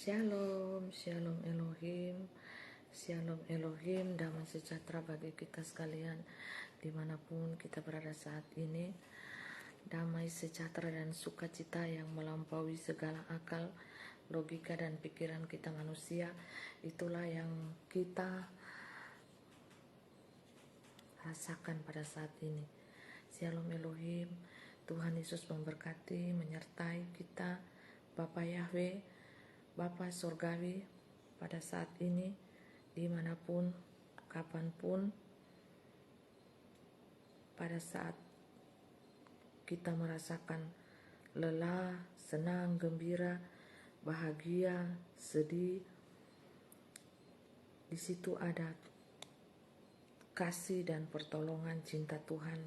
Shalom, Shalom Elohim, Shalom Elohim, damai sejahtera bagi kita sekalian dimanapun kita berada saat ini. Damai sejahtera dan sukacita yang melampaui segala akal, logika dan pikiran kita manusia, itulah yang kita rasakan pada saat ini. Shalom Elohim, Tuhan Yesus memberkati, menyertai kita, Bapa Yahweh, Bapa Surgawi pada saat ini, dimanapun, kapanpun, pada saat kita merasakan lelah, senang, gembira, bahagia, sedih, di situ ada kasih dan pertolongan cinta Tuhan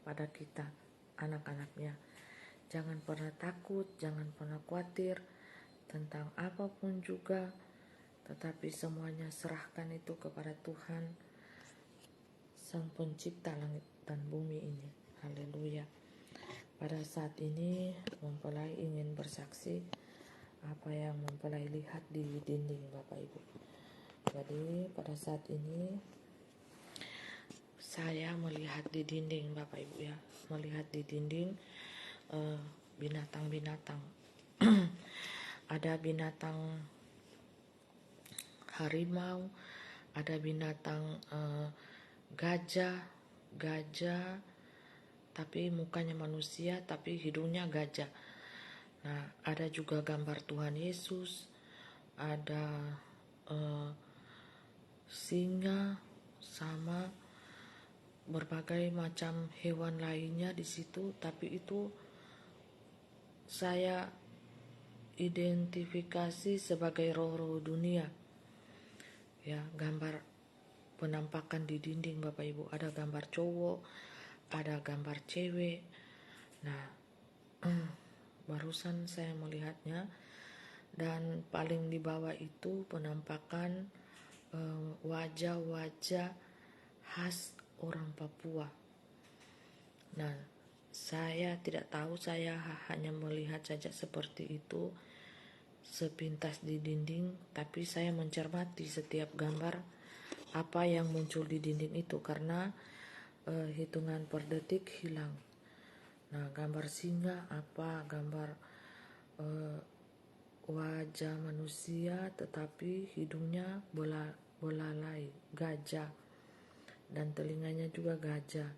pada kita, anak-anaknya. Jangan pernah takut, jangan pernah khawatir tentang apapun juga, tetapi semuanya serahkan itu kepada Tuhan, Sang Pencipta langit dan bumi ini. Haleluya. Pada saat ini mempelai ingin bersaksi apa yang mempelai lihat di dinding Bapak Ibu. Jadi pada saat ini saya melihat di dinding Bapak Ibu ya, melihat di dinding binatang-binatang. Ada binatang harimau, ada binatang gajah, tapi mukanya manusia, tapi hidungnya gajah. Nah, ada juga gambar Tuhan Yesus, ada singa, sama berbagai macam hewan lainnya di situ, tapi itu saya identifikasi sebagai roh-roh dunia. Ya, gambar penampakan di dinding Bapak Ibu, ada gambar cowok, ada gambar cewek. Nah, barusan saya melihatnya, dan paling di bawah itu penampakan wajah-wajah khas orang Papua. Nah, saya tidak tahu, saya hanya melihat saja seperti itu sepintas di dinding, tapi saya mencermati setiap gambar apa yang muncul di dinding itu, karena hitungan per detik hilang. Nah, gambar singa apa, gambar wajah manusia tetapi hidungnya belalai, gajah, dan telinganya juga gajah.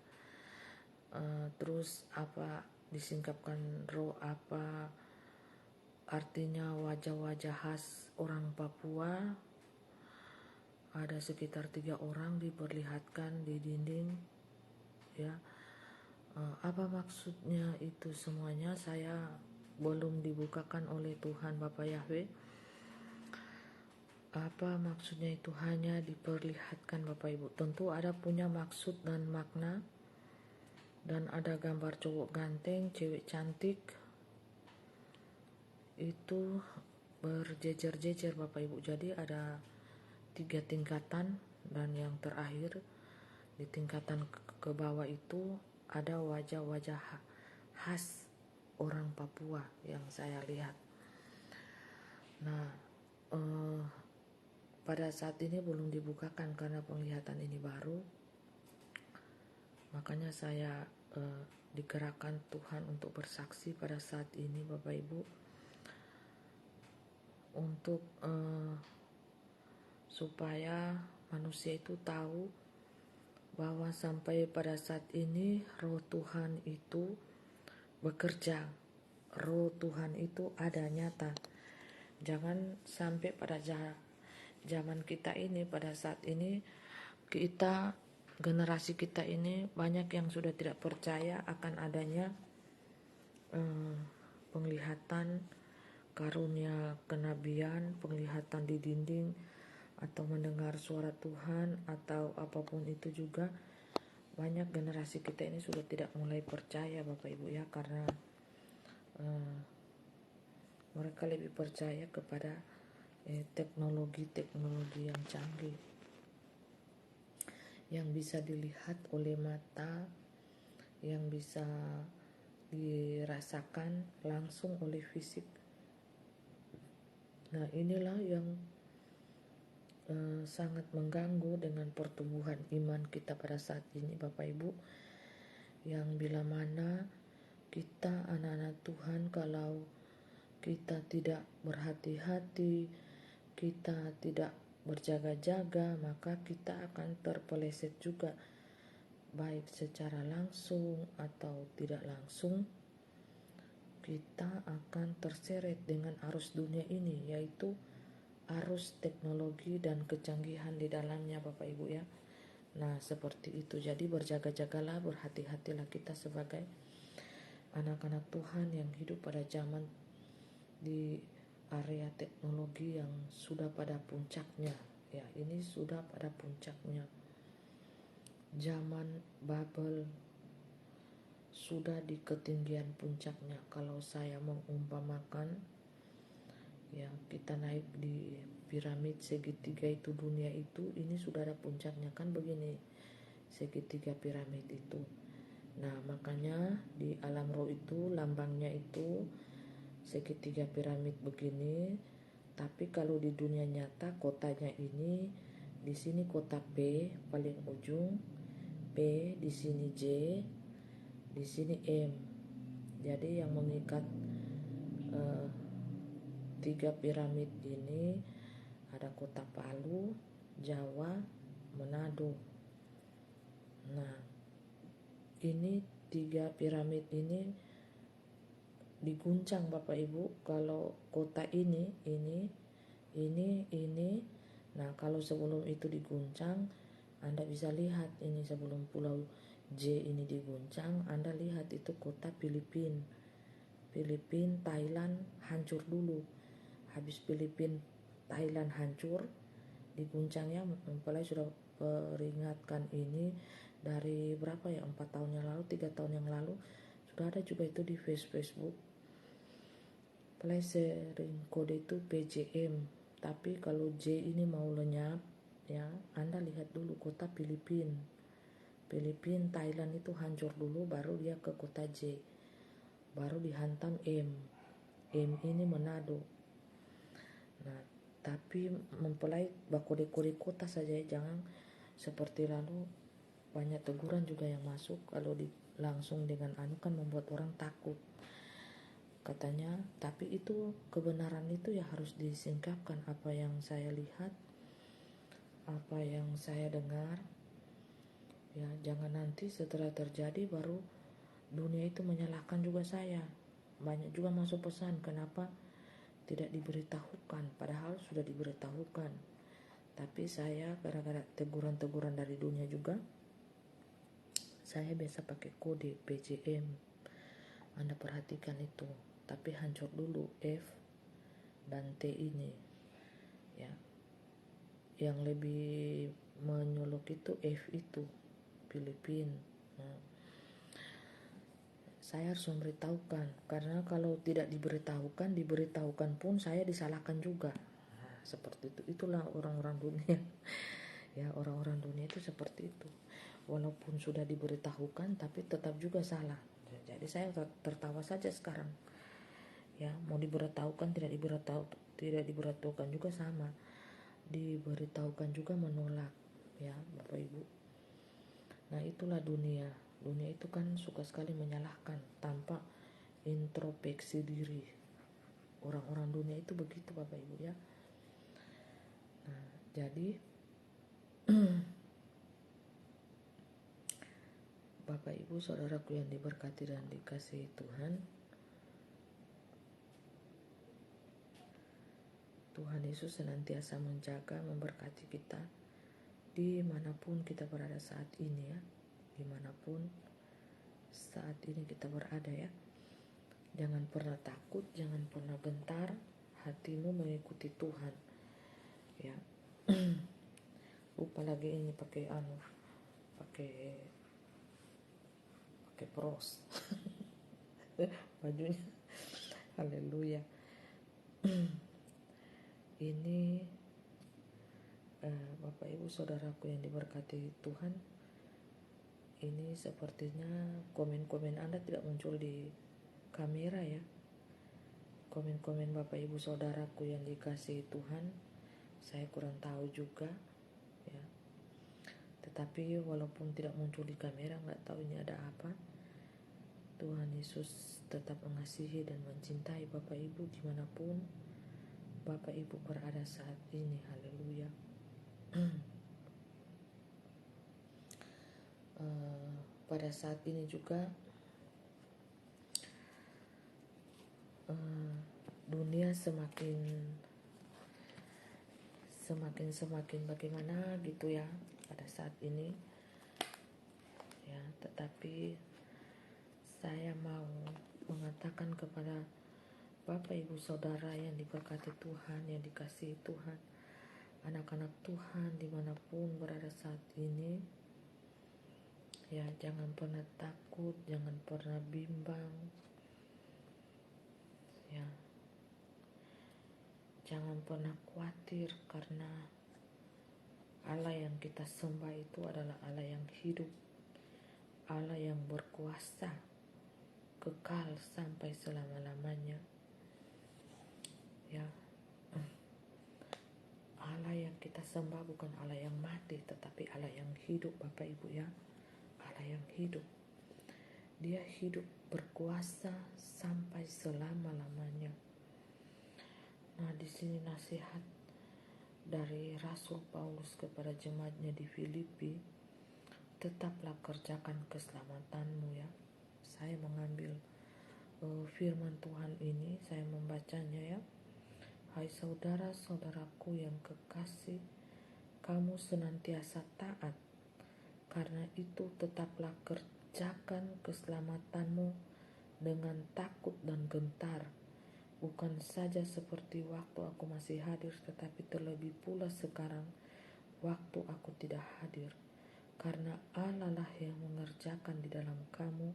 Terus apa disingkapkan roh apa, artinya wajah-wajah khas orang Papua. Ada sekitar 3 orang diperlihatkan di dinding ya. Apa maksudnya itu semuanya saya belum dibukakan oleh Tuhan Bapa Yahweh. Apa maksudnya itu hanya diperlihatkan Bapak Ibu. Tentu ada punya maksud dan makna. Dan ada gambar cowok ganteng, cewek cantik, itu berjejer-jejer Bapak Ibu. Jadi ada 3 tingkatan, dan yang terakhir di tingkatan ke bawah itu ada wajah-wajah khas orang Papua yang saya lihat. Nah, pada saat ini belum dibukakan karena penglihatan ini baru. Makanya saya digerakkan Tuhan untuk bersaksi pada saat ini Bapak Ibu, untuk supaya manusia itu tahu bahwa sampai pada saat ini roh Tuhan itu bekerja, roh Tuhan itu ada nyata. Jangan sampai pada zaman kita ini, pada saat ini kita, generasi kita ini banyak yang sudah tidak percaya akan adanya penglihatan karunia kenabian, penglihatan di dinding, atau mendengar suara Tuhan, atau apapun itu juga. Banyak generasi kita ini sudah tidak mulai percaya Bapak Ibu ya, karena mereka lebih percaya kepada teknologi yang canggih, yang bisa dilihat oleh mata, yang bisa dirasakan langsung oleh fisik. Nah, inilah yang sangat mengganggu dengan pertumbuhan iman kita pada saat ini, Bapak Ibu, yang bila mana kita anak-anak Tuhan, kalau kita tidak berhati-hati, kita tidak berjaga-jaga, maka kita akan terpeleset juga, baik secara langsung atau tidak langsung. Kita akan terseret dengan arus dunia ini, yaitu arus teknologi dan kecanggihan di dalamnya, Bapak Ibu ya. Nah, seperti itu. Jadi berjaga-jagalah, berhati-hatilah kita sebagai anak-anak Tuhan yang hidup pada zaman di area teknologi yang sudah pada puncaknya. Ya, ini sudah pada puncaknya. Zaman Babel sudah di ketinggian puncaknya. Kalau saya mengumpamakan, ya, kita naik di piramid segitiga itu, dunia itu, ini sudah ada puncaknya kan, begini segitiga piramid itu. Nah, makanya di alam roh itu lambangnya itu segitiga piramid begini. Tapi kalau di dunia nyata kotanya ini, di sini kota P paling ujung, P di sini J, di sini M. Jadi yang mengikat tiga piramid ini ada kota Palu, Jawa, Manado. Nah, ini tiga piramid ini diguncang, Bapak Ibu. Kalau kota ini. Nah, kalau sebelum itu diguncang, Anda bisa lihat ini sebelum pulau J ini diguncang, Anda lihat itu kota Filipina, Thailand hancur dulu. Habis Filipina, Thailand hancur, diguncangnya, mempelai sudah peringatkan ini dari berapa ya, 4 tahun yang lalu, 3 tahun yang lalu, sudah ada juga itu di Facebook. Pelai sering kode itu PJM, tapi kalau J ini mau lenyap, ya, Anda lihat dulu kota Filipina, Thailand itu hancur dulu, baru dia ke kota J, baru dihantam M ini Manado. Nah, tapi mempelai bakode-kode kota saja, jangan seperti lalu banyak teguran juga yang masuk kalau langsung dengan kan membuat orang takut katanya. Tapi itu kebenaran itu ya harus disingkapkan, apa yang saya lihat, apa yang saya dengar, ya. Jangan nanti setelah terjadi baru dunia itu menyalahkan juga saya. Banyak juga masuk pesan, kenapa tidak diberitahukan, padahal sudah diberitahukan. Tapi saya gara-gara teguran-teguran dari dunia juga, saya biasa pakai kode PJM. Anda perhatikan itu. Tapi hancur dulu F dan T ini, ya. Yang lebih menyolok itu F itu, Filipina. Nah, saya harus memberitahukan, karena kalau tidak diberitahukan pun saya disalahkan juga. Nah, seperti itu. Itulah orang-orang dunia. Ya, orang-orang dunia itu seperti itu. Walaupun sudah diberitahukan, tapi tetap juga salah. Jadi saya tertawa saja sekarang. Ya, mau diberitahukan, tidak diberitahukan juga sama. Diberitahukan juga menolak, ya, Bapak Ibu. Nah, itulah dunia. Dunia itu kan suka sekali menyalahkan tanpa introspeksi diri. Orang-orang dunia itu begitu, Bapak Ibu ya. Nah, jadi Bapak Ibu saudaraku yang diberkati dan dikasihi Tuhan, Tuhan Yesus senantiasa menjaga, memberkati kita dimanapun kita berada saat ini ya. Dimanapun saat ini kita berada ya. Jangan pernah takut, jangan pernah gentar, hatimu mengikuti Tuhan ya. Lupa lagi ini pakai pros bajunya. Haleluya. Ini Bapak Ibu saudaraku yang diberkati Tuhan, ini sepertinya komen-komen Anda tidak muncul di kamera ya. komen-komen Bapak Ibu Saudaraku yang dikasihi Tuhan, saya kurang tahu juga ya. Tetapi walaupun tidak muncul di kamera, nggak tahu ini ada apa, Tuhan Yesus tetap mengasihi dan mencintai Bapak Ibu dimanapun Bapak Ibu berada saat ini. Haleluya. Pada saat ini juga dunia semakin bagaimana gitu ya pada saat ini ya. Tetapi saya mau mengatakan kepada Bapak Ibu Saudara yang diberkati Tuhan, yang dikasihi Tuhan, anak-anak Tuhan dimanapun berada saat ini ya, jangan pernah takut, jangan pernah bimbang ya, jangan pernah khawatir, karena Allah yang kita sembah itu adalah Allah yang hidup, Allah yang berkuasa kekal sampai selama-lamanya ya. Allah yang kita sembah bukan Allah yang mati, tetapi Allah yang hidup Bapak Ibu ya. Allah yang hidup, Dia hidup berkuasa sampai selama-lamanya. Nah, di sini nasihat dari Rasul Paulus kepada jemaatnya di Filipi, tetaplah kerjakan keselamatanmu ya. Saya mengambil firman Tuhan ini, saya membacanya ya. Hai saudara-saudaraku yang kekasih, kamu senantiasa taat. Karena itu tetaplah kerjakan keselamatanmu dengan takut dan gentar. Bukan saja seperti waktu aku masih hadir, tetapi terlebih pula sekarang waktu aku tidak hadir. Karena Allah lah yang mengerjakan di dalam kamu,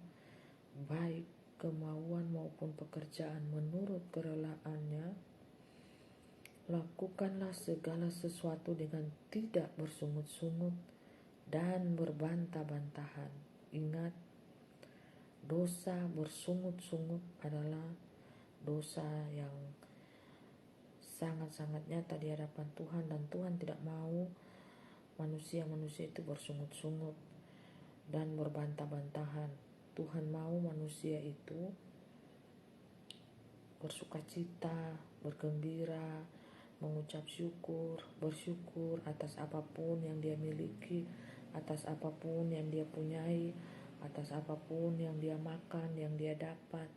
baik kemauan maupun pekerjaan menurut kerelaannya. Lakukanlah segala sesuatu dengan tidak bersungut-sungut dan berbantah-bantahan. Ingat, dosa bersungut-sungut adalah dosa yang sangat-sangat nyata di hadapan Tuhan, dan Tuhan tidak mau manusia-manusia itu bersungut-sungut dan berbantah-bantahan. Tuhan mau manusia itu bersukacita, bergembira, mengucap syukur, bersyukur atas apapun yang dia miliki, atas apapun yang dia punyai, atas apapun yang dia makan, yang dia dapat.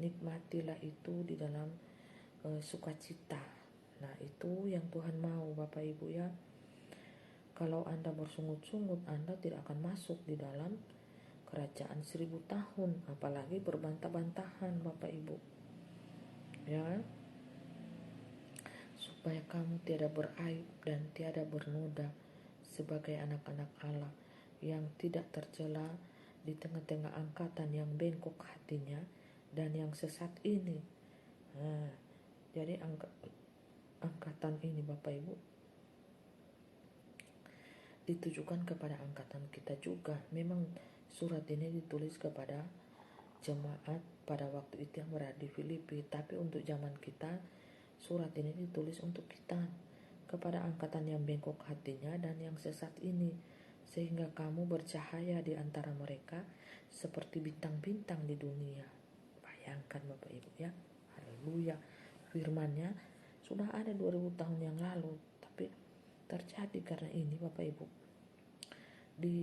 Nikmatilah itu di dalam sukacita. Nah, itu yang Tuhan mau Bapak Ibu ya. Kalau Anda bersungut-sungut, Anda tidak akan masuk di dalam kerajaan 1000 tahun, apalagi berbantah-bantahan Bapak Ibu ya. Supaya kamu tiada beraib dan tiada bernoda sebagai anak-anak Allah yang tidak tercela di tengah-tengah angkatan yang bengkok hatinya dan yang sesat ini. Nah, jadi angkatan ini Bapak Ibu ditujukan kepada angkatan kita juga. Memang surat ini ditulis kepada jemaat pada waktu itu yang berada di Filipi, tapi untuk zaman kita surat ini ditulis untuk kita, kepada angkatan yang bengkok hatinya dan yang sesat ini, sehingga kamu bercahaya di antara mereka seperti bintang-bintang di dunia. Bayangkan Bapak Ibu ya. Haleluya. Firman-Nya sudah ada 2000 tahun yang lalu, tapi terjadi karena ini Bapak Ibu. Di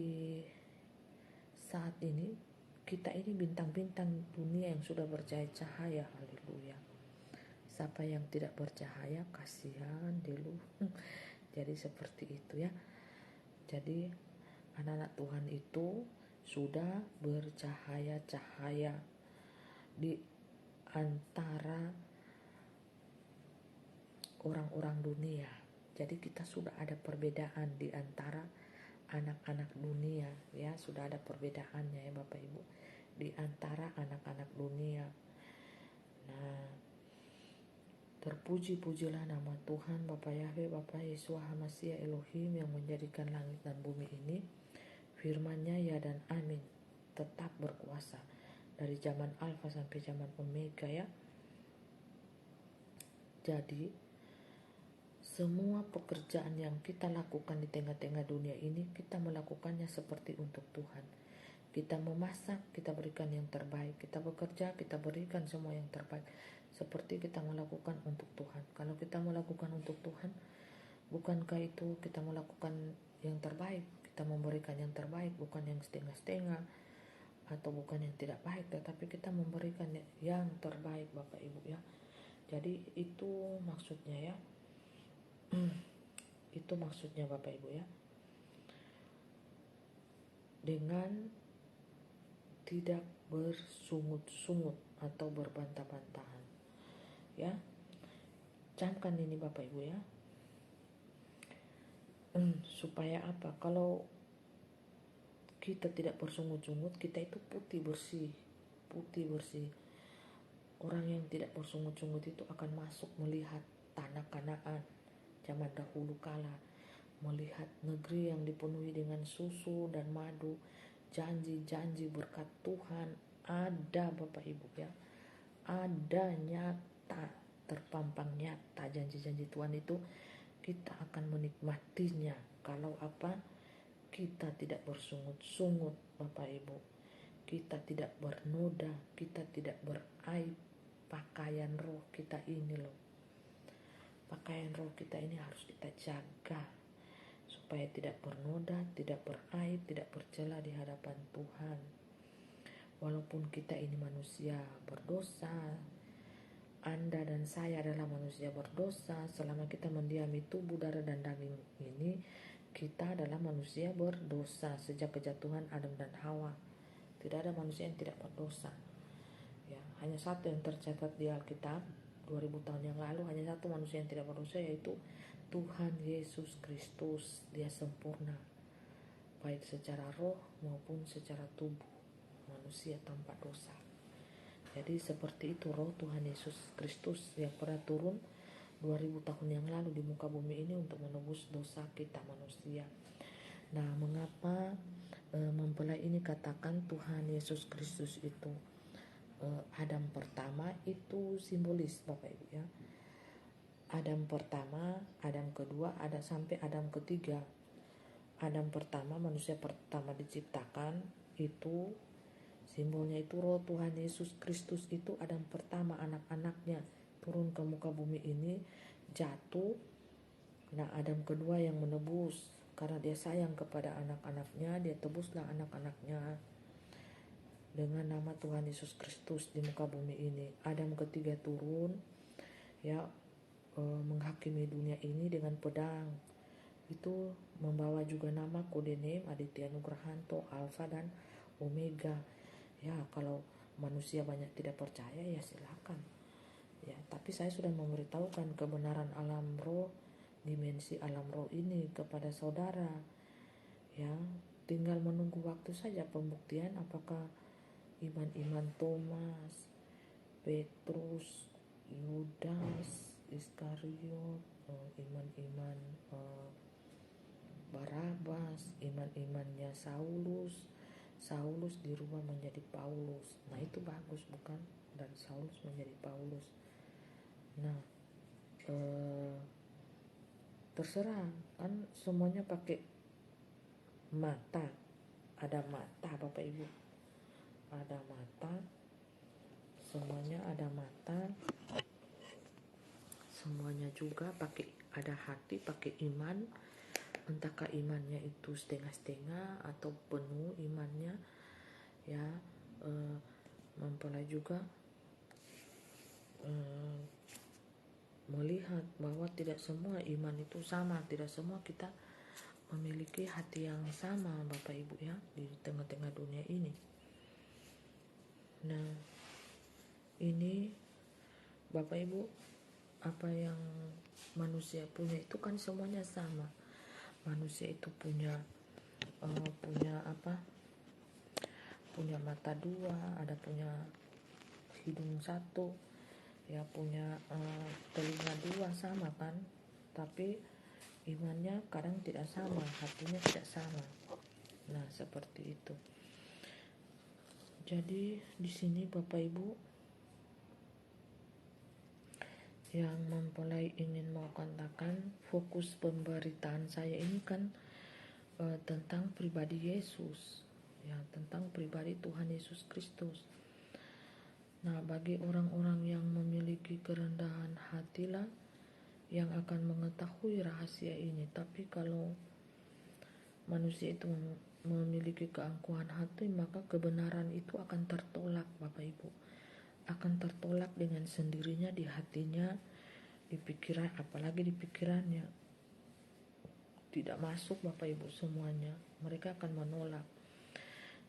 saat ini kita ini bintang-bintang dunia yang sudah bercahaya-cahaya. Haleluya. Siapa yang tidak bercahaya, kasihan dulu. Jadi seperti itu ya. Jadi anak-anak Tuhan itu sudah bercahaya-cahaya di antara orang-orang dunia. Jadi kita sudah ada perbedaan di antara anak-anak dunia ya, sudah ada perbedaannya ya Bapak Ibu, di antara anak-anak dunia. Nah, terpuji-pujilah nama Tuhan Bapa Yahweh, Bapa Yeshua HaMashiach Elohim yang menjadikan langit dan bumi ini. Firman-Nya ya dan amin, tetap berkuasa dari zaman Alfa sampai zaman Omega ya. Jadi semua pekerjaan yang kita lakukan di tengah-tengah dunia ini, kita melakukannya seperti untuk Tuhan. Kita memasak, kita berikan yang terbaik. Kita bekerja, kita berikan semua yang terbaik. Seperti kita melakukan untuk Tuhan. Kalau kita melakukan untuk Tuhan, bukankah itu kita melakukan yang terbaik? Kita memberikan yang terbaik, bukan yang setengah-setengah atau bukan yang tidak baik, tetapi kita memberikan yang terbaik, Bapak Ibu ya. Jadi itu maksudnya ya. Itu maksudnya Bapak Ibu ya. Dengan tidak bersungut-sungut atau berbantah-bantahan. Ya. Camkan ini Bapak Ibu ya. Supaya apa? Kalau kita tidak bersungut-sungut, kita itu putih bersih. Orang yang tidak bersungut-sungut itu akan masuk melihat tanah Kanaan zaman dahulu kala, melihat negeri yang dipenuhi dengan susu dan madu, janji-janji berkat Tuhan ada Bapak Ibu ya, ada nyata, terpampang nyata janji-janji Tuhan itu. Kita akan menikmatinya kalau apa? Kita tidak bersungut-sungut Bapak Ibu, kita tidak bernoda, kita tidak beraib. Pakaian roh kita ini loh, pakaian roh kita ini harus kita jaga supaya tidak bernoda, tidak beraib, tidak bercela di hadapan Tuhan. Walaupun kita ini manusia berdosa, Anda dan saya adalah manusia berdosa. Selama kita mendiami tubuh, darah dan daging ini, kita adalah manusia berdosa sejak kejatuhan Adam dan Hawa. Tidak ada manusia yang tidak berdosa. Ya, hanya satu yang tercatat di Alkitab 2000 tahun yang lalu, hanya satu manusia yang tidak berdosa, yaitu Tuhan Yesus Kristus. Dia sempurna baik secara roh maupun secara tubuh, manusia tanpa dosa. Jadi seperti itu roh Tuhan Yesus Kristus yang pernah turun 2000 tahun yang lalu di muka bumi ini untuk menebus dosa kita manusia. Nah, mengapa mempelai ini katakan Tuhan Yesus Kristus itu Adam pertama? Itu simbolis Bapak Ibu ya. Adam pertama, Adam kedua, ada sampai Adam ketiga. Adam pertama, manusia pertama diciptakan, itu simbolnya itu roh Tuhan Yesus Kristus itu Adam pertama, anak-anaknya turun ke muka bumi ini, jatuh. Nah, Adam kedua yang menebus, karena dia sayang kepada anak-anaknya, dia tebuslah anak-anaknya dengan nama Tuhan Yesus Kristus di muka bumi ini. Adam ketiga turun ya, menghakimi dunia ini dengan pedang. Itu membawa juga nama kode name Aditya Nugrahanto, Alfa dan Omega. Ya, kalau manusia banyak tidak percaya ya silakan. Ya, tapi saya sudah memberitahukan kebenaran alam roh, dimensi alam roh ini kepada saudara. Ya, tinggal menunggu waktu saja pembuktian apakah iman-iman Thomas, Petrus, Yudas Iskariot, iman-iman Barabas, iman-imannya Saulus dirubah menjadi Paulus. Nah, itu bagus bukan? Dan Saulus menjadi Paulus. Nah, terserah kan, semuanya pakai mata. Ada mata Bapak Ibu, ada mata, semuanya ada mata, semuanya juga pakai, ada hati, pakai iman. Entahkah imannya itu setengah-setengah atau penuh imannya ya. Mempelai juga melihat bahwa tidak semua iman itu sama, tidak semua kita memiliki hati yang sama Bapak Ibu ya, di tengah-tengah dunia ini. Nah, ini Bapak Ibu, apa yang manusia punya itu kan semuanya sama. Manusia itu punya apa? Punya mata dua, ada punya hidung satu, ya punya telinga dua, sama kan? Tapi imannya kadang tidak sama, hatinya tidak sama. Nah, seperti itu. Jadi di sini Bapak Ibu, yang mempelai ingin mau katakan, fokus pemberitaan saya ini kan tentang pribadi Yesus, ya, tentang pribadi Tuhan Yesus Kristus. Nah, bagi orang-orang yang memiliki kerendahan hatilah yang akan mengetahui rahasia ini. Tapi kalau manusia itu memiliki keangkuhan hati, maka kebenaran itu akan tertolak, Bapak Ibu. Akan tertolak dengan sendirinya di hatinya, di pikiran, apalagi di pikirannya. Tidak masuk, Bapak Ibu, semuanya. Mereka akan menolak.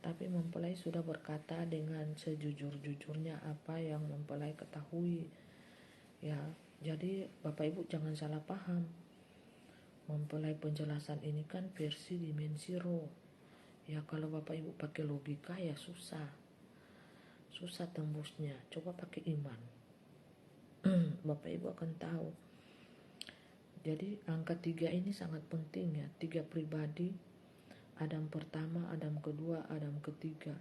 Tapi mempelai sudah berkata dengan sejujur-jujurnya apa yang mempelai ketahui. Ya, jadi Bapak Ibu jangan salah paham. Mempelai penjelasan ini kan versi dimensi roh. Ya, kalau Bapak Ibu pakai logika ya susah. Susah tembusnya. Coba pakai iman. Bapak Ibu akan tahu. Jadi angka 3 ini sangat penting ya. 3 pribadi. Adam pertama, Adam kedua, Adam ketiga.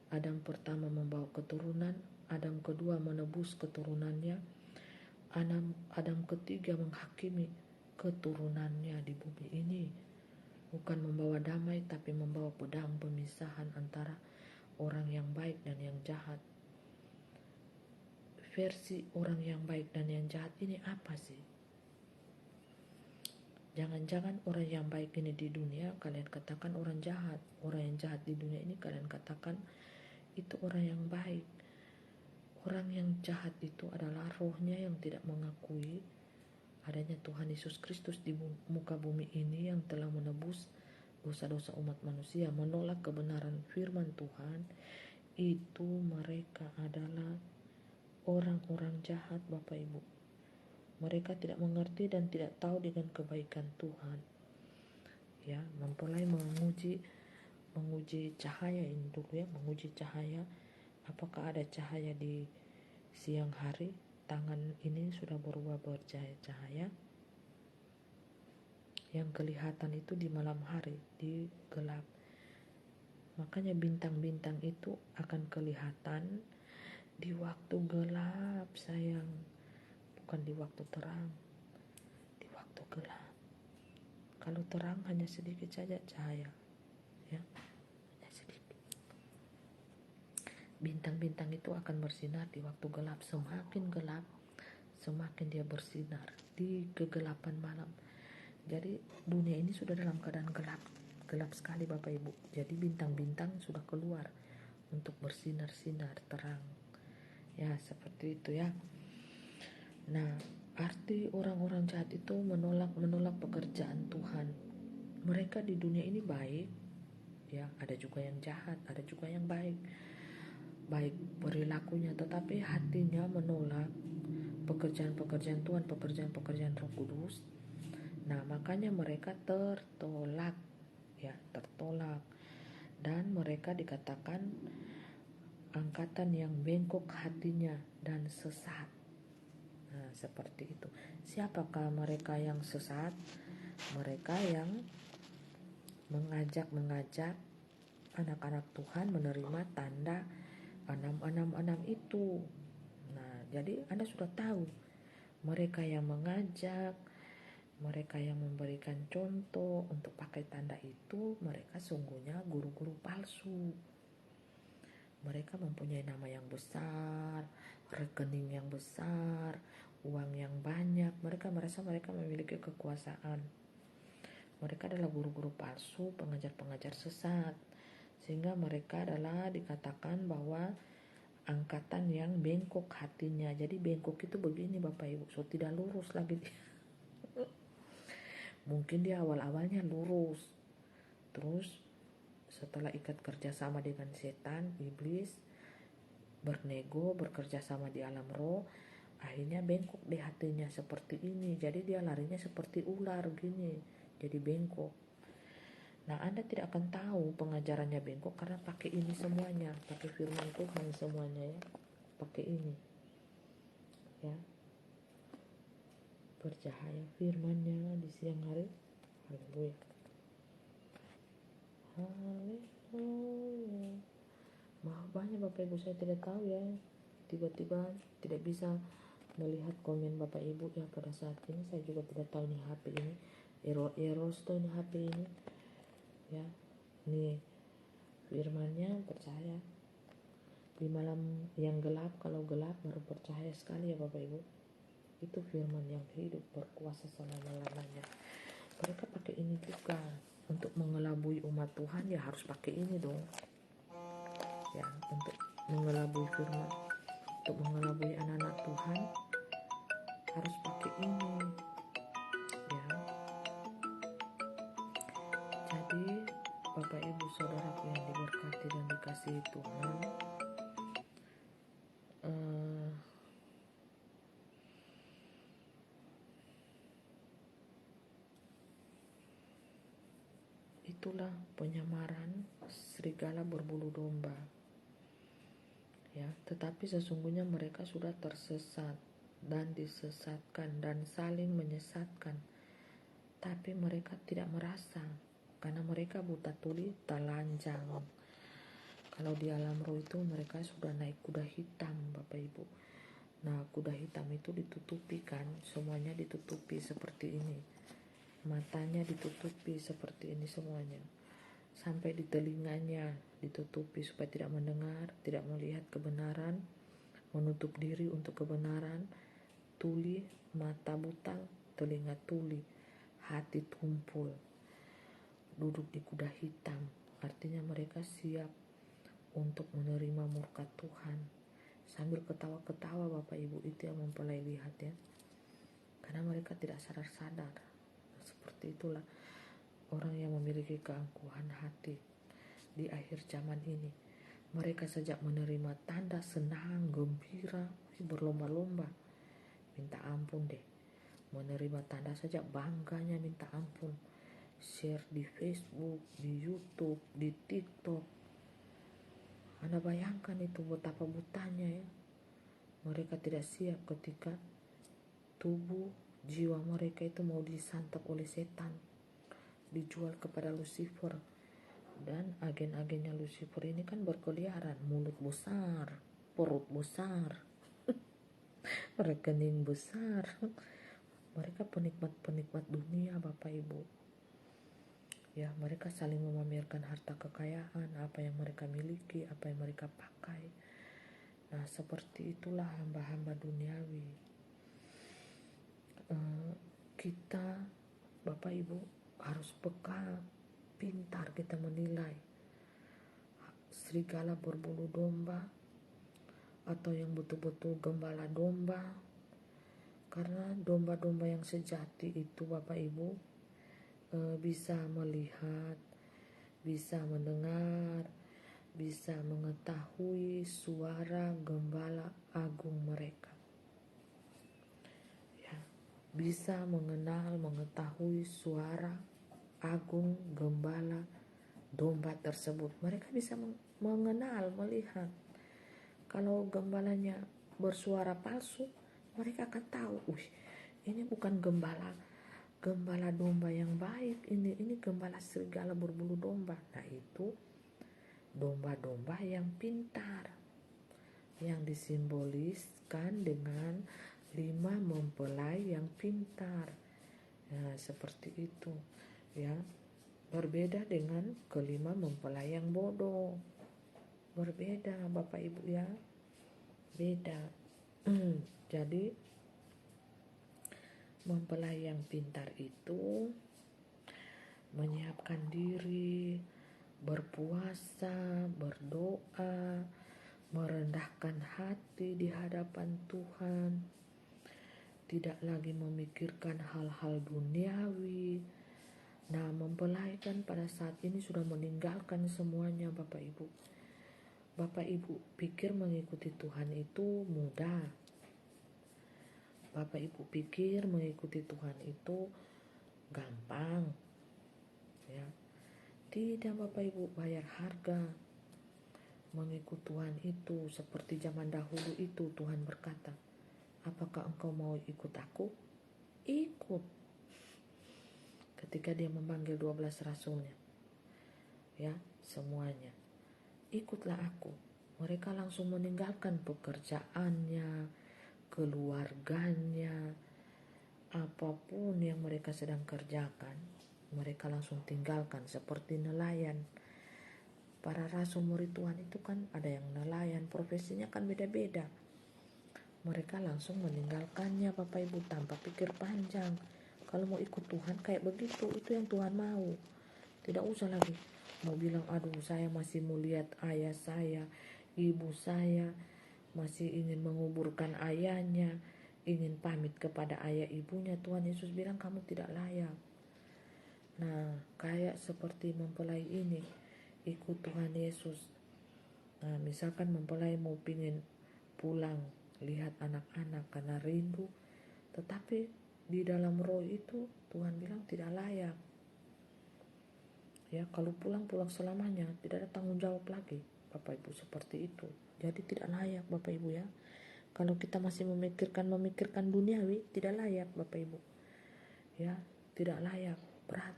Adam pertama membawa keturunan, Adam kedua menebus keturunannya, Adam ketiga menghakimi keturunannya di bumi ini. Bukan membawa damai, tapi membawa pedang pemisahan antara orang yang baik dan yang jahat. Versi orang yang baik dan yang jahat ini apa sih? Jangan-jangan orang yang baik ini di dunia kalian katakan orang jahat. Orang yang jahat di dunia ini kalian katakan itu orang yang baik. Orang yang jahat itu adalah rohnya yang tidak mengakui adanya Tuhan Yesus Kristus di muka bumi ini yang telah menebus dosa-dosa umat manusia, menolak kebenaran firman Tuhan. Itu mereka adalah orang-orang jahat, Bapak Ibu. Mereka tidak mengerti dan tidak tahu dengan kebaikan Tuhan. Ya, mempelai menguji cahaya ini dulu ya, menguji cahaya. Apakah ada cahaya di siang hari? Tangan ini sudah berubah bercahaya. Yang kelihatan itu di malam hari, di gelap. Makanya bintang-bintang itu akan kelihatan di waktu gelap, sayang. Bukan di waktu terang, di waktu gelap. Kalau terang hanya sedikit saja cahaya, ya, hanya sedikit. Bintang-bintang itu akan bersinar di waktu gelap. Semakin gelap, semakin dia bersinar di kegelapan malam. Jadi dunia ini sudah dalam keadaan gelap sekali, Bapak Ibu. Jadi bintang-bintang sudah keluar untuk bersinar-sinar terang. Ya, seperti itu ya. Nah, arti orang-orang jahat itu menolak pekerjaan Tuhan. Mereka di dunia ini baik, ya, ada juga yang jahat, ada juga yang baik perilakunya, tetapi hatinya menolak pekerjaan-pekerjaan Tuhan, pekerjaan-pekerjaan Roh Kudus. Nah, makanya mereka tertolak, ya, tertolak, dan mereka dikatakan angkatan yang bengkok hatinya dan sesat. Nah, seperti itu. Siapakah mereka yang sesat? Mereka yang mengajak anak-anak Tuhan menerima tanda 666 itu. Nah, jadi Anda sudah tahu, mereka yang mengajak, mereka yang memberikan contoh untuk pakai tanda itu, mereka sungguhnya guru-guru palsu. Mereka mempunyai nama yang besar, rekening yang besar, uang yang banyak. Mereka merasa mereka memiliki kekuasaan. Mereka adalah guru-guru palsu, pengajar-pengajar sesat. Sehingga mereka adalah dikatakan bahwa angkatan yang bengkok hatinya. Jadi bengkok itu begini, Bapak Ibu, so tidak lurus lagi. Mungkin dia awal-awalnya lurus, terus setelah ikat kerjasama dengan setan, iblis, bernego, bekerja sama di alam roh, akhirnya bengkok di hatinya seperti ini. Jadi dia larinya seperti ular gini, jadi bengkok. Nah, Anda tidak akan tahu pengajarannya bengkok karena pakai ini semuanya, pakai firman Tuhan semuanya ya, pakai ini ya, bercahaya firmannya di siang hari. Haleluya, haleluya. Maaf banyak Bapak Ibu, saya tidak tahu ya, tiba-tiba tidak bisa melihat komen Bapak Ibu ya pada saat ini. Saya juga tidak tahu nih HP ini error tuh ini HP ini ya. Nih firmannya, percaya di malam yang gelap, kalau gelap baru percaya sekali ya Bapak Ibu. Itu firman yang hidup berkuasa selama-lamanya. Mereka pakai ini juga untuk mengelabui umat Tuhan, ya harus pakai ini dong ya, untuk mengelabui firman, untuk mengelabui anak-anak Tuhan harus pakai ini ya. Jadi Bapak Ibu saudaraku yang diberkati dan dikasihi Tuhan, itulah penyamaran serigala berbulu domba ya. Tetapi sesungguhnya mereka sudah tersesat dan disesatkan dan saling menyesatkan, tapi mereka tidak merasa karena mereka buta tuli telanjang. Kalau di alam roh itu mereka sudah naik kuda hitam Bapak Ibu. Nah kuda hitam itu ditutupi kan, semuanya ditutupi seperti ini, matanya ditutupi seperti ini semuanya, sampai di telinganya ditutupi supaya tidak mendengar, tidak melihat kebenaran, menutup diri untuk kebenaran. Tuli, mata buta, telinga tuli, hati tumpul, duduk di kuda hitam. Artinya mereka siap untuk menerima murka Tuhan. Sambil ketawa-ketawa Bapak Ibu, itu yang mempelai lihat ya, karena mereka tidak sadar-sadar. Seperti itulah orang yang memiliki keangkuhan hati di akhir zaman ini. Mereka sejak menerima tanda senang, gembira, berlomba-lomba, minta ampun deh. Menerima tanda saja bangganya minta ampun. Share di Facebook, di YouTube, di TikTok. Anda bayangkan itu betapa butanya ya. Mereka tidak siap ketika tubuh, jiwa mereka itu mau disantap oleh setan, dijual kepada Lucifer. Dan agen-agennya Lucifer ini kan berkeliaran, mulut besar, perut besar, rekening besar. Mereka penikmat-penikmat dunia Bapak Ibu ya. Mereka saling memamerkan harta kekayaan, apa yang mereka miliki, apa yang mereka pakai. Nah seperti itulah hamba-hamba duniawi. Kita Bapak Ibu harus peka, pintar kita menilai serigala berbulu domba atau yang betul-betul gembala domba. Karena domba-domba yang sejati itu Bapak Ibu bisa melihat, bisa mendengar, bisa mengetahui suara gembala agung mereka ya. Bisa mengenal, mengetahui suara agung gembala domba tersebut. Mereka bisa mengenal, melihat. Kalau gembalanya bersuara palsu, mereka akan tahu, ini bukan gembala domba yang baik, ini gembala serigala berbulu domba. Nah itu domba-domba yang pintar, yang disimboliskan dengan 5 mempelai yang pintar. Nah seperti itu ya. Berbeda dengan kelima mempelai yang bodoh. Berbeda Bapak Ibu ya, beda. Jadi mempelai yang pintar itu menyiapkan diri, berpuasa, berdoa, merendahkan hati di hadapan Tuhan, tidak lagi memikirkan hal-hal duniawi. Nah mempelai kan pada saat ini sudah meninggalkan semuanya Bapak Ibu. Bapak Ibu pikir mengikuti Tuhan itu mudah. Bapak Ibu pikir mengikuti Tuhan itu gampang ya. Tidak Bapak Ibu, bayar harga. Mengikuti Tuhan itu seperti zaman dahulu itu Tuhan berkata, apakah engkau mau ikut aku? Ikut. Ketika dia memanggil 12 rasulnya ya, semuanya, ikutlah aku. Mereka langsung meninggalkan pekerjaannya, keluarganya, apapun yang mereka sedang kerjakan, mereka langsung tinggalkan seperti nelayan. Para rasul murid Tuhan itu kan ada yang nelayan, profesinya kan beda-beda. Mereka langsung meninggalkannya Bapak Ibu tanpa pikir panjang. Kalau mau ikut Tuhan kayak begitu, itu yang Tuhan mau. Tidak usah lagi mau bilang, aduh saya masih mau lihat ayah saya, ibu saya, masih ingin menguburkan ayahnya, ingin pamit kepada ayah ibunya. Tuhan Yesus bilang kamu tidak layak. Nah, kayak seperti mempelai ini ikut Tuhan Yesus. Nah, misalkan mempelai mau pingin pulang lihat anak-anak karena rindu, tetapi di dalam roh itu Tuhan bilang tidak layak. Ya, kalau pulang selamanya, tidak ada tanggung jawab lagi Bapak Ibu, seperti itu. Jadi tidak layak Bapak Ibu ya. Kalau kita masih memikirkan duniawi, tidak layak Bapak Ibu. Ya, tidak layak, berat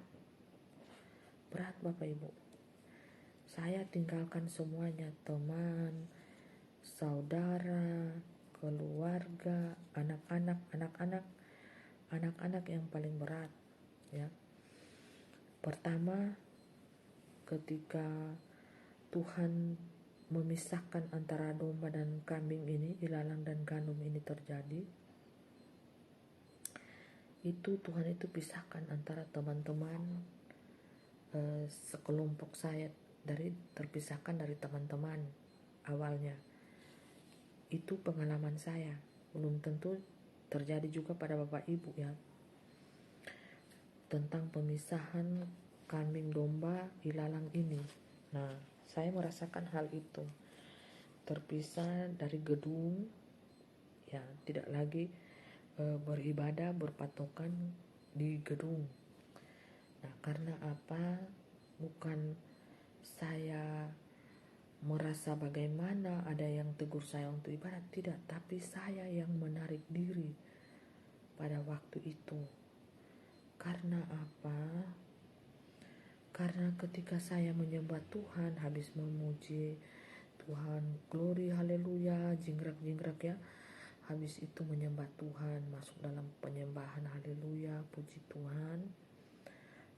Bapak Ibu. Saya tinggalkan semuanya, teman, saudara, keluarga, anak-anak yang paling berat ya. Pertama, ketika Tuhan memisahkan antara domba dan kambing ini, ilalang dan gandum ini terjadi, itu Tuhan itu pisahkan antara teman-teman sekelompok saya, terpisahkan dari teman-teman awalnya. Itu pengalaman saya, belum tentu terjadi juga pada Bapak Ibu ya, tentang pemisahan kambing domba ilalang ini. Nah, saya merasakan hal itu, terpisah dari gedung ya, tidak lagi beribadah berpatokan di gedung. Nah, karena apa? Bukan saya merasa bagaimana ada yang tegur saya untuk ibadah, tidak, tapi saya yang menarik diri pada waktu itu. Karena apa? Karena ketika saya menyembah Tuhan, habis memuji Tuhan, glory, haleluya, jingkrak ya, habis itu menyembah Tuhan, masuk dalam penyembahan, haleluya, puji Tuhan.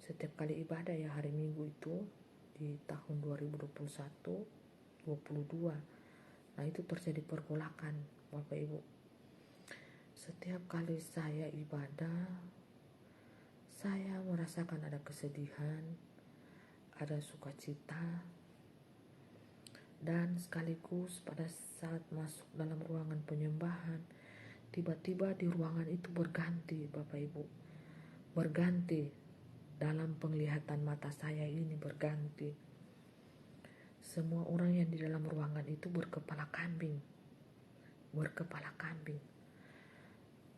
Setiap kali ibadah ya, hari Minggu itu di tahun 2021-22. Nah, itu terjadi pergolakan Bapak Ibu. Setiap kali saya ibadah, saya merasakan ada kesedihan, ada sukacita, dan sekaligus pada saat masuk dalam ruangan penyembahan, tiba-tiba di ruangan itu berganti Bapak Ibu. Berganti dalam penglihatan mata saya ini, berganti. Semua orang yang di dalam ruangan itu berkepala kambing.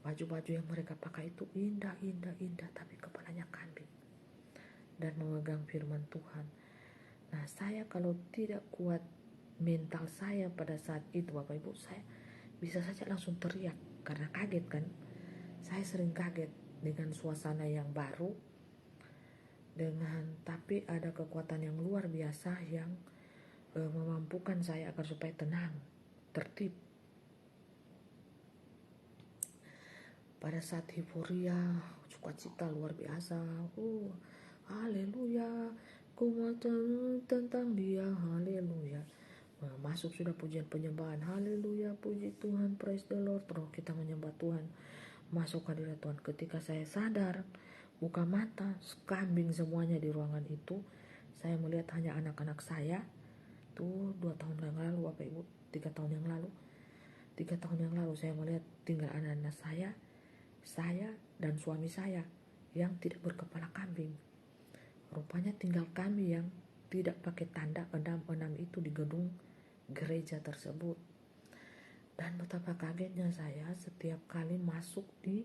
Baju-baju yang mereka pakai itu indah, tapi kepalanya kambing. Dan memegang firman Tuhan. Nah, saya kalau tidak kuat mental saya pada saat itu Bapak Ibu, saya bisa saja langsung teriak karena kaget kan. Saya sering kaget dengan suasana yang baru, tapi ada kekuatan yang luar biasa yang memampukan saya agar supaya tenang, tertib. Pada saat euforia, sukacita luar biasa, haleluya, ku mau tentang dia, haleluya. Nah, masuk sudah pujian penyembahan, haleluya, puji Tuhan, praise the Lord. Terus kita menyembah Tuhan, masuk hadirat Tuhan. Ketika saya sadar, buka mata, kambing semuanya di ruangan itu, saya melihat hanya anak-anak saya. Tuh 2 tahun yang lalu Bapak Ibu, 3 tahun yang lalu saya melihat tinggal anak-anak saya dan suami saya yang tidak berkepala kambing. Rupanya tinggal kami yang tidak pakai tanda 66 itu di gedung gereja tersebut. Dan betapa kagetnya saya setiap kali masuk di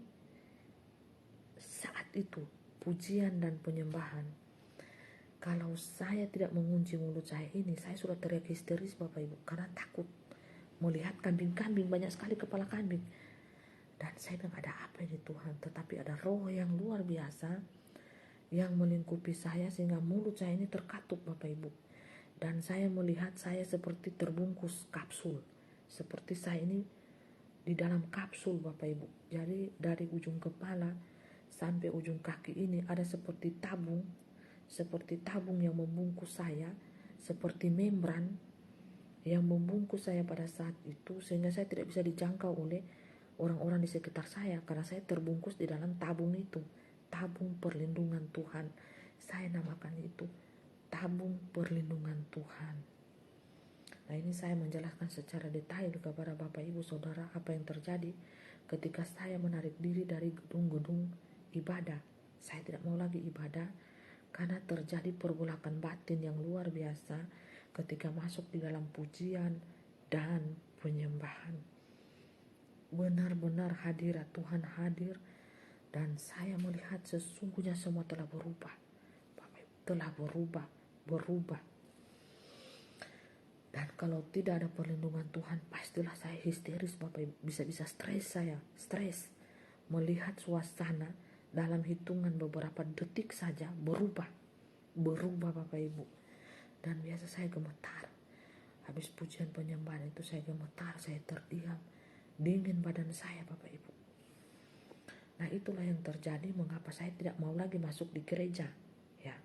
saat itu pujian dan penyembahan. Kalau saya tidak mengunci mulut saya ini, saya sudah teriak histeris Bapak Ibu, karena takut melihat kambing-kambing, banyak sekali kepala kambing. Dan saya bilang, ada apa ini Tuhan? Tetapi ada roh yang luar biasa yang melingkupi saya sehingga mulut saya ini terkatup Bapak Ibu. Dan saya melihat saya seperti terbungkus kapsul, seperti saya ini di dalam kapsul Bapak Ibu. Jadi dari ujung kepala sampai ujung kaki ini ada seperti tabung yang membungkus saya, seperti membran yang membungkus saya pada saat itu, sehingga saya tidak bisa dijangkau oleh orang-orang di sekitar saya karena saya terbungkus di dalam tabung itu. Tabung perlindungan Tuhan, saya namakan itu tabung perlindungan Tuhan. Nah, ini saya menjelaskan secara detail kepada Bapak Ibu Saudara apa yang terjadi ketika saya menarik diri dari gedung-gedung ibadah. Saya tidak mau lagi ibadah karena terjadi pergolakan batin yang luar biasa ketika masuk di dalam pujian dan penyembahan. Benar-benar hadirat Tuhan hadir dan saya melihat sesungguhnya semua telah berubah. Telah berubah. Dan kalau tidak ada perlindungan Tuhan, pastilah saya histeris Bapak Ibu. Bisa-bisa stres melihat suasana dalam hitungan beberapa detik saja berubah Bapak Ibu. Dan biasa saya gemetar. Habis pujian penyembahan itu saya gemetar, saya terdiam, dingin badan saya Bapak Ibu. Nah, itulah yang terjadi mengapa saya tidak mau lagi masuk di gereja. Ya.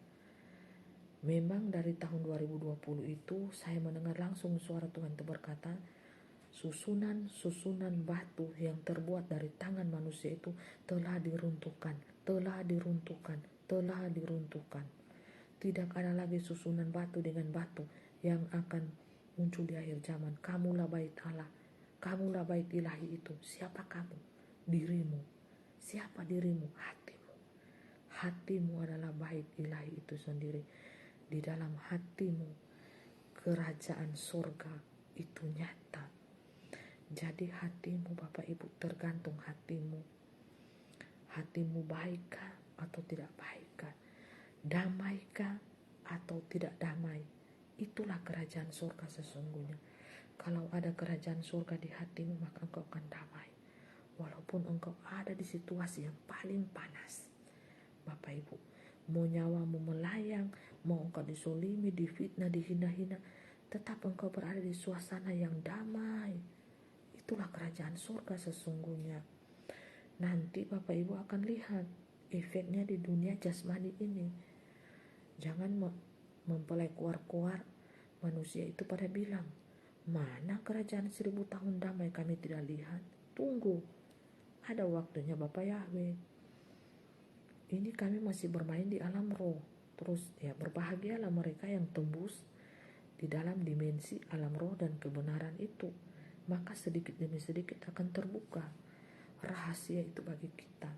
Memang dari tahun 2020 itu saya mendengar langsung suara Tuhan itu berkata, susunan batu yang terbuat dari tangan manusia itu telah diruntuhkan. Tidak ada lagi susunan batu dengan batu yang akan muncul di akhir zaman. Kamulah bait Allah, kamulah bait ilahi itu. Siapa kamu? Dirimu. Siapa dirimu? Hatimu adalah bait ilahi itu sendiri. Di dalam hatimu kerajaan surga itu nyata. Jadi hatimu Bapak Ibu, tergantung hatimu. Hatimu baikkah atau tidak baikkah? Damaikah atau tidak damai? Itulah kerajaan surga sesungguhnya. Kalau ada kerajaan surga di hatimu, maka engkau akan damai. Walaupun engkau ada di situasi yang paling panas Bapak Ibu, mau nyawamu melayang, mau engkau disolimi, difitnah, dihina-hina, tetap engkau berada di suasana yang damai. Itulah kerajaan surga sesungguhnya. Nanti Bapak Ibu akan lihat efeknya di dunia jasmani ini. Jangan mempelai kuar-kuar manusia itu pada bilang, mana kerajaan 1000 tahun damai kami tidak lihat. Tunggu, ada waktunya Bapak Yahweh. Ini kami masih bermain di alam roh. Terus ya, berbahagialah mereka yang tembus di dalam dimensi alam roh dan kebenaran itu. Maka sedikit demi sedikit akan terbuka rahasia itu bagi kita.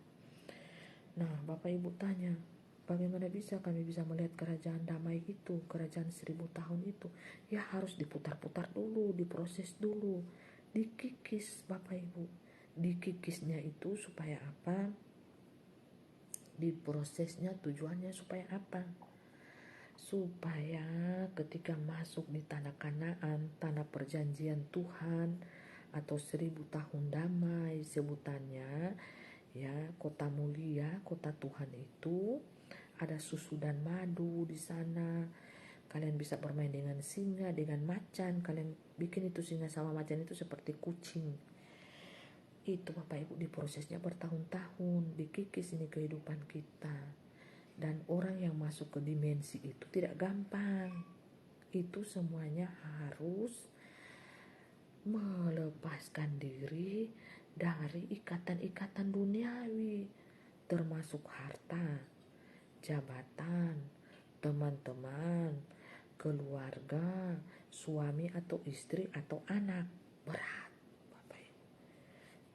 Nah, Bapak Ibu tanya, bagaimana kami bisa melihat kerajaan damai itu, kerajaan 1000 tahun itu? Ya harus diputar-putar dulu, diproses dulu, dikikis Bapak Ibu. Dikikisnya itu supaya apa? Diprosesnya tujuannya supaya apa? Supaya ketika masuk di tanah Kanaan, tanah perjanjian Tuhan, atau 1000 tahun damai sebutannya, ya, kota mulia, kota Tuhan itu ada susu dan madu di sana. Kalian bisa bermain dengan singa, dengan macan. Kalian bikin itu singa sama macan itu seperti kucing. Itu Bapak Ibu diprosesnya bertahun-tahun, dikikis ini kehidupan kita. Dan orang yang masuk ke dimensi itu tidak gampang. Itu semuanya harus melepaskan diri dari ikatan-ikatan duniawi, termasuk harta, jabatan, teman-teman, keluarga, suami atau istri atau anak. Berat Bapak Ibu.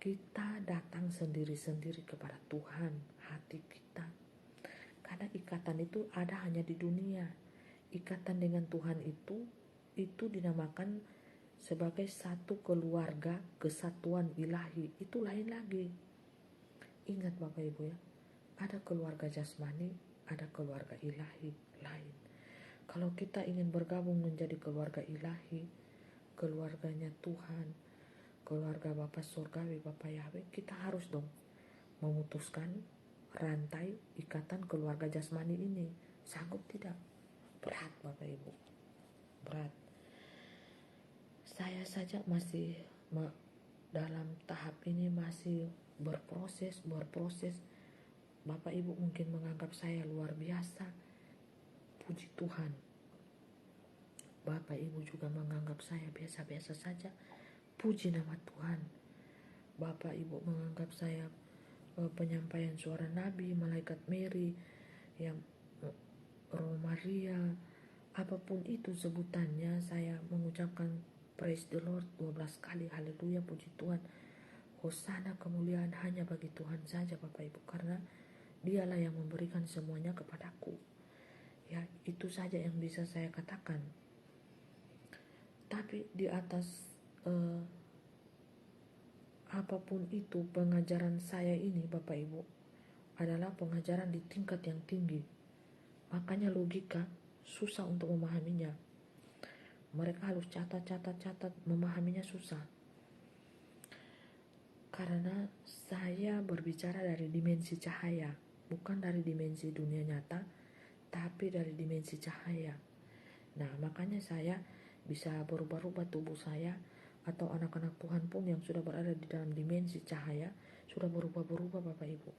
Kita datang sendiri-sendiri kepada Tuhan, hati kita. Karena ikatan itu ada hanya di dunia. Ikatan dengan Tuhan itu dinamakan sebagai satu keluarga kesatuan ilahi. Itu lain lagi. Ingat Bapak Ibu ya, ada keluarga jasmani, ada keluarga ilahi lain. Kalau kita ingin bergabung menjadi keluarga ilahi, keluarganya Tuhan, keluarga Bapa Surgawi, Bapa Yahweh, kita harus dong memutuskan rantai ikatan keluarga jasmani ini. Sanggup tidak? Berat Bapak Ibu, berat. Saya saja masih dalam tahap ini masih berproses. Bapak Ibu mungkin menganggap saya luar biasa. Puji Tuhan. Bapak Ibu juga menganggap saya biasa-biasa saja. Puji nama Tuhan. Bapak Ibu menganggap saya penyampaian suara Nabi, malaikat Mary, yang Roh Maria, apapun itu sebutannya, saya mengucapkan praise the Lord 12 kali. Haleluya, puji Tuhan. Hosana, kemuliaan hanya bagi Tuhan saja Bapak Ibu, karena Dialah yang memberikan semuanya kepadaku. Ya, itu saja yang bisa saya katakan. Tapi di atas apapun itu, pengajaran saya ini Bapak Ibu adalah pengajaran di tingkat yang tinggi. Makanya logika susah untuk memahaminya. Mereka harus catat, memahaminya susah. Karena saya berbicara dari dimensi cahaya, bukan dari dimensi dunia nyata, tapi dari dimensi cahaya. Nah, makanya saya bisa berubah-ubah tubuh saya, atau anak-anak Tuhan pun yang sudah berada di dalam dimensi cahaya sudah berubah-ubah Bapak Ibu.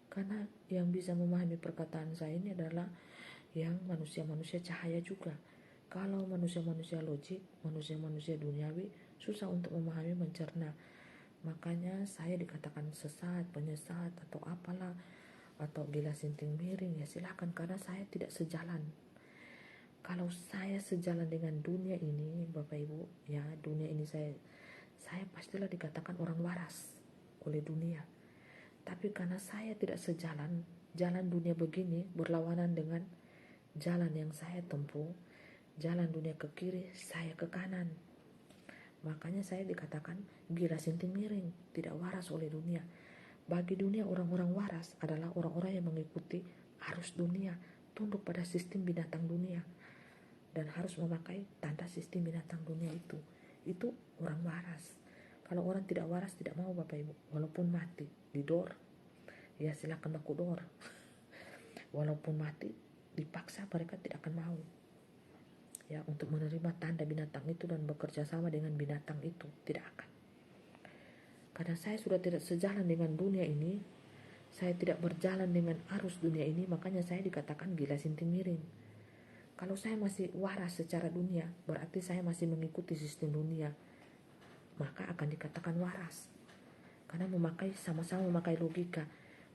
Karena yang bisa memahami perkataan saya ini adalah yang manusia-manusia cahaya juga. Kalau manusia-manusia logik, manusia-manusia duniawi, susah untuk memahami, mencerna. Makanya saya dikatakan sesat, penyesat, atau apalah, atau gila sinting miring, ya silakan, karena saya tidak sejalan. Kalau saya sejalan dengan dunia ini Bapak Ibu, ya dunia ini saya pastilah dikatakan orang waras oleh dunia. Tapi karena saya tidak sejalan, jalan dunia begini berlawanan dengan jalan yang saya tempuh, jalan dunia ke kiri, saya ke kanan. Makanya saya dikatakan gila sinting miring, tidak waras oleh dunia. Bagi dunia, orang-orang waras adalah orang-orang yang mengikuti arus dunia, tunduk pada sistem binatang dunia, dan harus memakai tanda sistem binatang dunia itu orang waras. Kalau orang tidak waras tidak mau Bapak Ibu, walaupun mati didor, ya silakan baku dor. Walaupun mati dipaksa, mereka tidak akan mau, ya, untuk menerima tanda binatang itu dan bekerja sama dengan binatang itu, tidak akan. Karena saya sudah tidak sejalan dengan dunia ini, saya tidak berjalan dengan arus dunia ini, makanya saya dikatakan gila sinting miring. Kalau saya masih waras secara dunia, berarti saya masih mengikuti sistem dunia, maka akan dikatakan waras. Karena sama-sama memakai logika.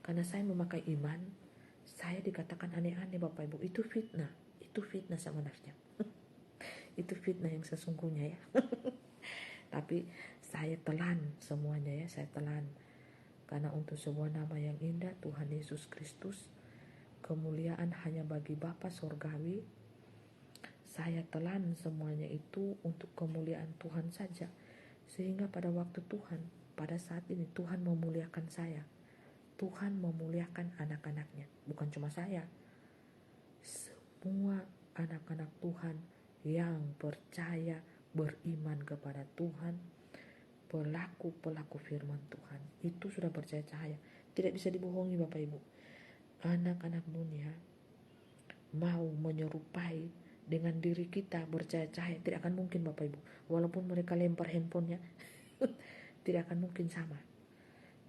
Karena saya memakai iman, saya dikatakan aneh-aneh Bapak Ibu. Itu fitnah sebenarnya. Itu fitnah yang sesungguhnya, ya. Tapi saya telan semuanya, ya, saya telan. Karena untuk sebuah nama yang indah, Tuhan Yesus Kristus, kemuliaan hanya bagi Bapa Sorgawi. Saya telan semuanya itu untuk kemuliaan Tuhan saja. Sehingga pada waktu Tuhan, pada saat ini Tuhan memuliakan saya. Tuhan memuliakan anak-anaknya. Bukan cuma saya. Semua anak-anak Tuhan yang percaya, beriman kepada Tuhan, pelaku-pelaku firman Tuhan, itu sudah percaya cahaya. Tidak bisa dibohongi Bapak Ibu. Anak-anak dunia mau menyerupai dengan diri kita percaya cahaya, tidak akan mungkin Bapak Ibu. Walaupun mereka lempar handphonenya tidak akan mungkin sama,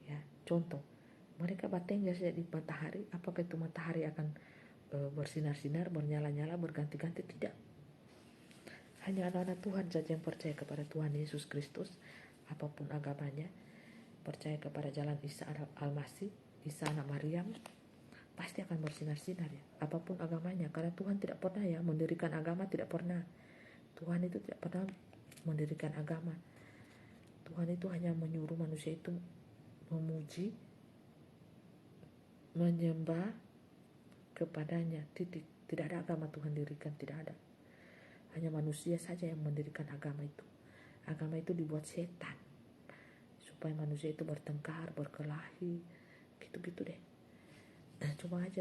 ya. Contoh, mereka batengnya saja di matahari, apakah itu matahari akan bersinar-sinar, bernyala-nyala, berganti-ganti? Tidak. Hanya anak-anak Tuhan saja yang percaya kepada Tuhan Yesus Kristus, apapun agamanya, percaya kepada jalan Isa Al-Masih, Isa anak Maryam, pasti akan bersinar-sinar, ya, apapun agamanya. Karena Tuhan tidak pernah, ya, mendirikan agama, tidak pernah. Tuhan itu tidak pernah mendirikan agama. Tuhan itu hanya menyuruh manusia itu memuji, menyembah kepadanya, titik. Tidak ada agama Tuhan dirikan, tidak ada. Hanya manusia saja yang mendirikan agama itu. Agama itu dibuat setan supaya manusia itu bertengkar, berkelahi, gitu-gitu deh. Cuma aja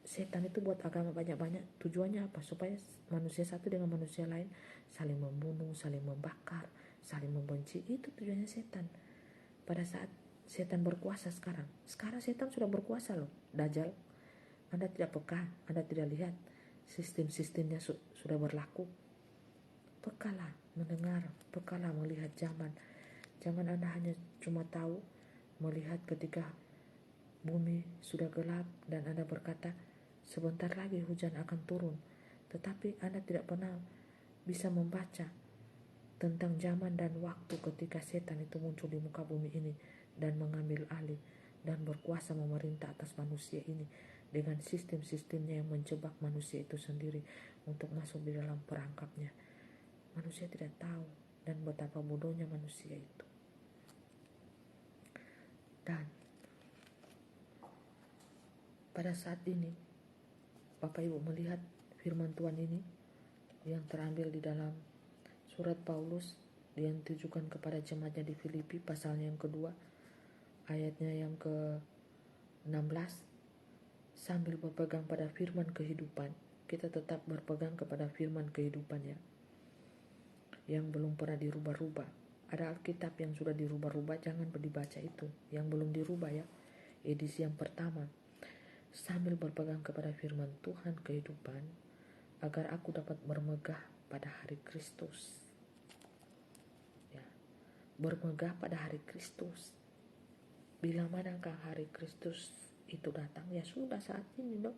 setan itu buat agama banyak-banyak, tujuannya apa? Supaya manusia satu dengan manusia lain saling membunuh, saling membakar, saling membenci. Itu tujuannya setan. Pada saat setan berkuasa sekarang setan sudah berkuasa loh, Dajjal. Anda tidak peka, Anda tidak lihat sistem-sistemnya sudah berlaku. Pekalah mendengar, pekalah melihat zaman Jangan Anda hanya cuma tahu melihat ketika bumi sudah gelap dan Anda berkata sebentar lagi hujan akan turun, tetapi Anda tidak pernah bisa membaca tentang zaman dan waktu ketika setan itu muncul di muka bumi ini dan mengambil alih dan berkuasa memerintah atas manusia ini dengan sistem-sistemnya yang menjebak manusia itu sendiri untuk masuk di dalam perangkapnya. Manusia tidak tahu dan betapa bodohnya manusia itu. Dan pada saat ini Bapak Ibu melihat firman Tuhan ini yang terambil di dalam surat Paulus yang ditujukan kepada jemaatnya di Filipi, pasalnya yang kedua, ayatnya yang ke-16. Sambil berpegang pada firman kehidupan, kita tetap berpegang kepada firman kehidupan ya, yang belum pernah dirubah-rubah. Ada Alkitab yang sudah dirubah-rubah, jangan dibaca itu. Yang belum dirubah ya, edisi yang pertama. Sambil berpegang kepada firman Tuhan kehidupan, agar aku dapat bermegah pada hari Kristus. Bermegah pada hari Kristus. Bila manakah hari Kristus itu datang? Ya sudah saat ini dong.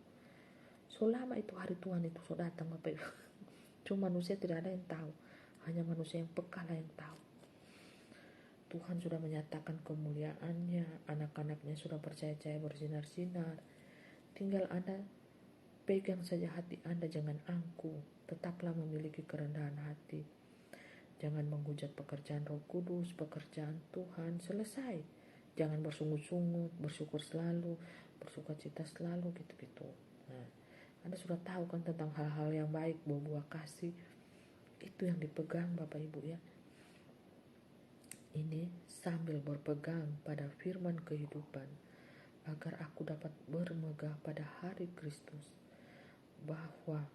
Selama itu hari Tuhan itu sudah datang Bapak Ibu. Cuma manusia tidak ada yang tahu. Hanya manusia yang peka lah yang tahu. Tuhan sudah menyatakan kemuliaannya. Anak-anaknya sudah percaya-percaya bersinar-sinar. Tinggal Anda pegang saja hati Anda, jangan angkuh. Tetaplah memiliki kerendahan hati. Jangan menghujat pekerjaan Roh Kudus, pekerjaan Tuhan, selesai. Jangan bersungut-sungut, bersyukur selalu, bersukacita selalu, gitu-gitu. Nah, Anda sudah tahu kan tentang hal-hal yang baik, buah-buah kasih. Itu yang dipegang Bapak Ibu ya. Ini sambil berpegang pada firman kehidupan, agar aku dapat bermegah pada hari Kristus, bahwa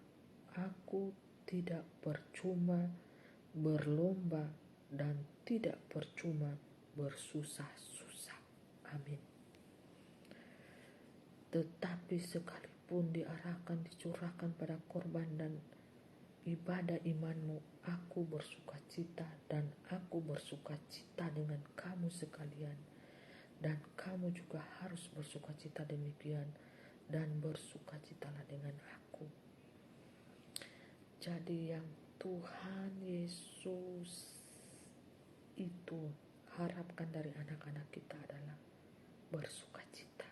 aku tidak percuma berlomba dan tidak percuma bersusah-susah. Amin. Tetapi sekalipun diarahkan, dicurahkan pada korban dan ibadah imanmu, aku bersukacita dan aku bersukacita dengan kamu sekalian. Dan kamu juga harus bersukacita demikian dan bersukacitalah dengan aku. Jadi yang Tuhan Yesus itu harapkan dari anak-anak kita adalah bersukacita,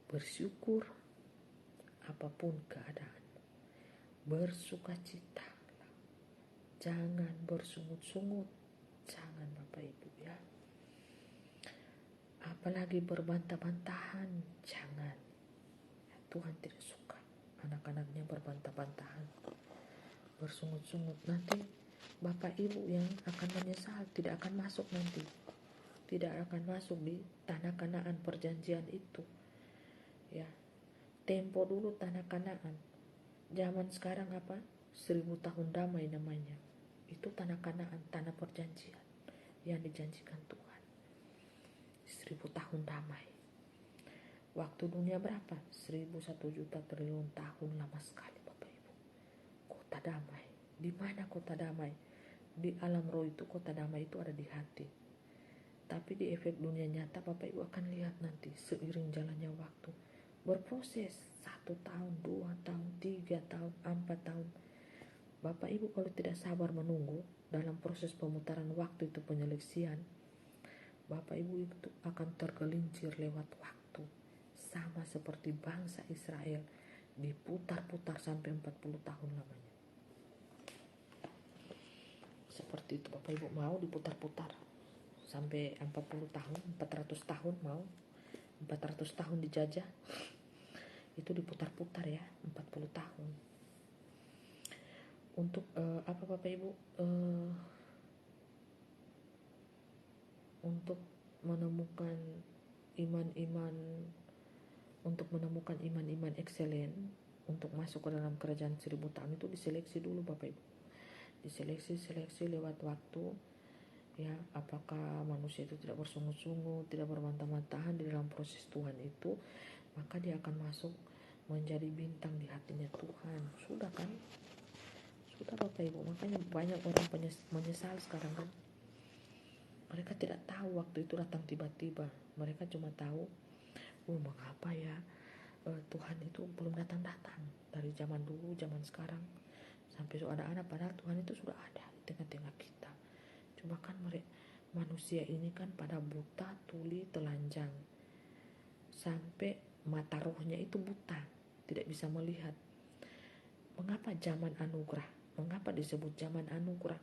bersyukur apapun keadaan, bersukacita, jangan bersungut-sungut, jangan Bapak Ibu ya, apalagi berbantah-bantahan, jangan. Tuhan tidak suka anak-anaknya berbantah-bantahan, bersungut-sungut. Nanti Bapak Ibu yang akan menyesal, tidak akan masuk nanti, tidak akan masuk di tanah Kanaan perjanjian itu ya. Tempo dulu tanah Kanaan, zaman sekarang apa 1000 tahun damai namanya. Itu tanah Kanaan, tanah perjanjian yang dijanjikan Tuhan, 1000 tahun damai. Waktu dunia berapa? 1 triliun tahun, lama sekali Bapak Ibu. Kota damai. Di mana kota damai? Di alam roh itu kota damai itu ada di hati. Tapi di efek dunia nyata Bapak Ibu akan lihat nanti seiring jalannya waktu, berproses 1 tahun, 2 tahun, 3 tahun, 4 tahun. Bapak Ibu kalau tidak sabar menunggu dalam proses pemutaran waktu itu, penyeleksian, Bapak Ibu itu akan tergelincir lewat waktu. Sama seperti bangsa Israel diputar-putar sampai 40 tahun lamanya. Seperti itu Bapak Ibu, mau diputar-putar sampai 40 tahun, 400 tahun, mau 400 tahun dijajah, itu diputar-putar ya, 40 tahun. Untuk apa Bapak Ibu? Untuk menemukan iman-iman, untuk menemukan iman-iman ekselen untuk masuk ke dalam kerajaan 1000 tahun itu diseleksi dulu Bapak Ibu. Diseleksi lewat waktu ya, apakah manusia itu tidak bersungut-sungut, tidak berbantah-bantahan di dalam proses Tuhan itu, maka dia akan masuk menjadi bintang di hatinya Tuhan. Sudah kan? Sudah Bapak Ibu. Makanya banyak orang menyesal sekarang kan. Mereka tidak tahu waktu itu datang tiba-tiba. Mereka cuma tahu, mengapa ya Tuhan itu belum datang-datang dari zaman dulu, zaman sekarang sampai ada anak, padahal Tuhan itu sudah ada di tengah-tengah kita. Cuma kan manusia ini kan pada buta, tuli, telanjang, sampai mata rohnya itu buta, tidak bisa melihat. Mengapa zaman anugerah? Mengapa disebut zaman anugerah?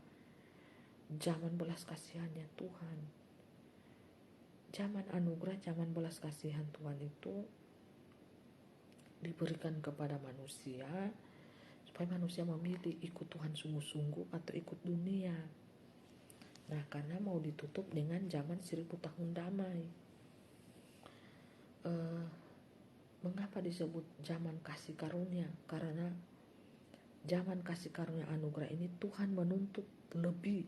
Zaman belas kasihannya Tuhan. Zaman anugerah, zaman belas kasihan Tuhan itu diberikan kepada manusia supaya manusia memilih ikut Tuhan sungguh-sungguh atau ikut dunia. Nah, karena mau ditutup dengan zaman 1000 tahun damai. Mengapa disebut zaman kasih karunia? Karena zaman kasih karunia anugerah ini Tuhan menuntut lebih.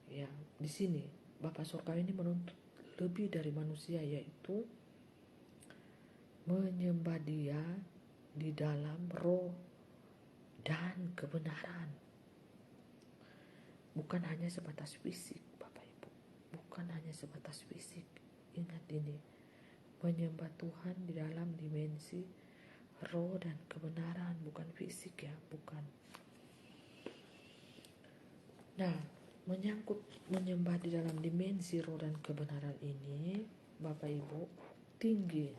Ya, di sini Bapa Surgawi ini menuntut lebih dari manusia, yaitu menyembah Dia di dalam roh dan kebenaran. Bukan hanya sebatas fisik, Bapak Ibu. Bukan hanya sebatas fisik. Ingat ini, menyembah Tuhan di dalam dimensi roh dan kebenaran, bukan fisik ya, bukan. Nah, menyangkut menyembah di dalam dimensi roh dan kebenaran ini, Bapak Ibu, tinggi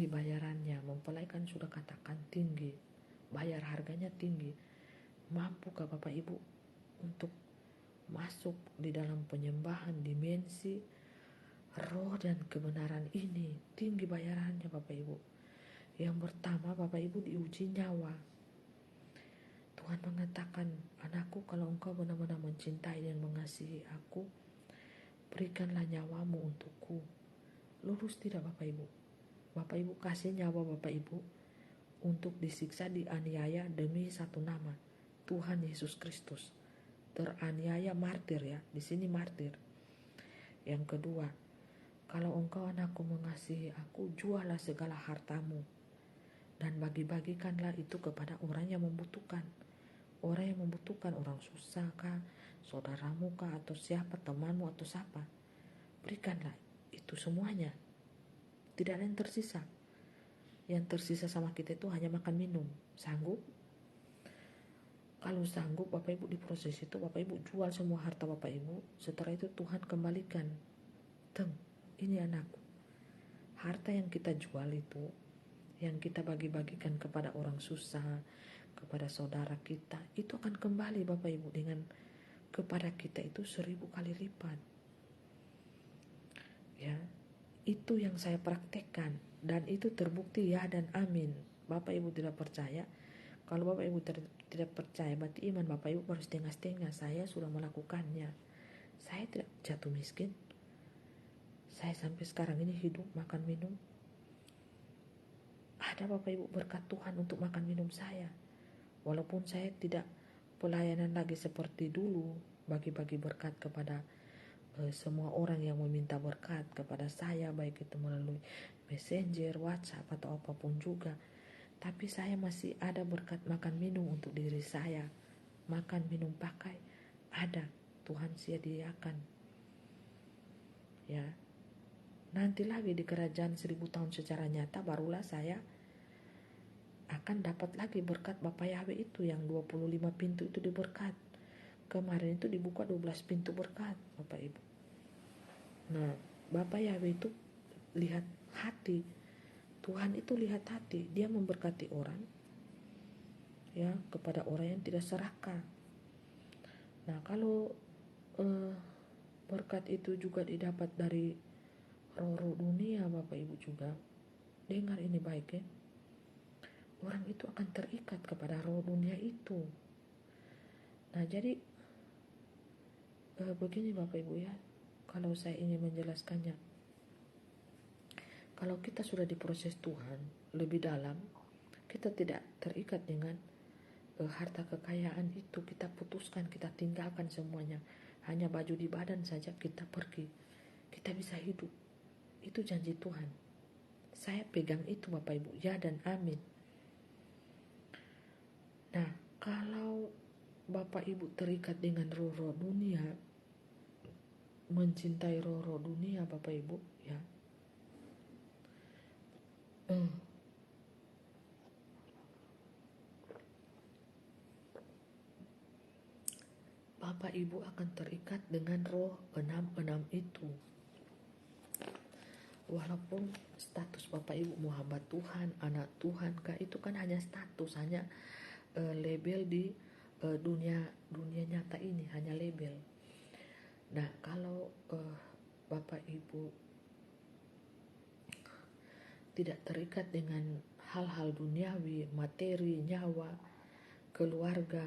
bayarannya. Mempelai kan sudah katakan tinggi, bayar harganya tinggi. Mampukah Bapak Ibu untuk masuk di dalam penyembahan dimensi roh dan kebenaran ini? Tinggi bayarannya Bapak Ibu. Yang pertama, Bapak Ibu, diuji nyawa. Tuhan mengatakan, anakku, kalau engkau benar-benar mencintai dan mengasihi aku, berikanlah nyawamu untukku. Lurus tidak Bapak Ibu? Bapak Ibu kasih nyawa Bapak Ibu untuk disiksa, dianiaya demi satu nama, Tuhan Yesus Kristus. Teraniaya, martir ya, di sini martir. Yang kedua, kalau engkau anakku mengasihi aku, jualah segala hartamu dan bagi-bagikanlah itu kepada orang yang membutuhkan. Orang yang membutuhkan, orang susah kah, saudaramu kah, atau siapa, temanmu atau siapa, berikanlah itu semuanya. Tidak ada yang tersisa. Yang tersisa sama kita itu hanya makan minum. Sanggup? Kalau sanggup Bapak Ibu, di proses itu Bapak Ibu jual semua harta Bapak Ibu. Setelah itu Tuhan kembalikan. Ini anakku. Harta yang kita jual itu, yang kita bagi-bagikan kepada orang susah, kepada saudara kita, itu akan kembali Bapak Ibu dengan kepada kita itu 1000 kali lipat. Ya, itu yang saya praktekkan dan itu terbukti ya dan amin. Bapak Ibu tidak percaya? Kalau Bapak Ibu tidak percaya, berarti iman Bapak Ibu harus setengah-setengah. Saya sudah melakukannya. Saya tidak jatuh miskin. Saya sampai sekarang ini hidup, makan minum. Ada Bapak Ibu berkat Tuhan untuk makan minum saya. Walaupun saya tidak pelayanan lagi seperti dulu, bagi-bagi berkat kepada semua orang yang meminta berkat kepada saya, baik itu melalui messenger, WhatsApp atau apapun juga. Tapi saya masih ada berkat makan minum untuk diri saya. Makan, minum, pakai, ada. Tuhan sediakan. Ya. Nanti lagi di kerajaan 1000 tahun secara nyata, barulah saya akan dapat lagi berkat Bapak Yahweh itu, yang 25 pintu itu diberkat. Kemarin itu dibuka 12 pintu berkat Bapak Ibu. Nah, Bapak Yahweh itu lihat hati. Tuhan itu lihat hati. Dia memberkati orang, ya, kepada orang yang tidak serakah. Nah, kalau berkat itu juga didapat dari roh-roh dunia Bapak Ibu juga, dengar ini baik ya, orang itu akan terikat kepada roh dunia itu. Nah, jadi begini Bapak Ibu ya, kalau saya ingin menjelaskannya, kalau kita sudah diproses Tuhan lebih dalam, kita tidak terikat dengan harta kekayaan itu. Kita putuskan, kita tinggalkan semuanya, hanya baju di badan saja kita pergi, kita bisa hidup. Itu janji Tuhan. Saya pegang itu Bapak Ibu, ya dan amin. Nah, kalau Bapak Ibu terikat dengan roh-roh dunia, mencintai roh dunia Bapak Ibu ya. Bapak Ibu akan terikat dengan roh 66 itu. Walaupun status Bapak Ibu mau hamba Tuhan, anak Tuhan, itu kan hanya status, hanya label di dunia nyata ini, hanya label. Nah, kalau Bapak Ibu tidak terikat dengan hal-hal duniawi, materi, nyawa, keluarga,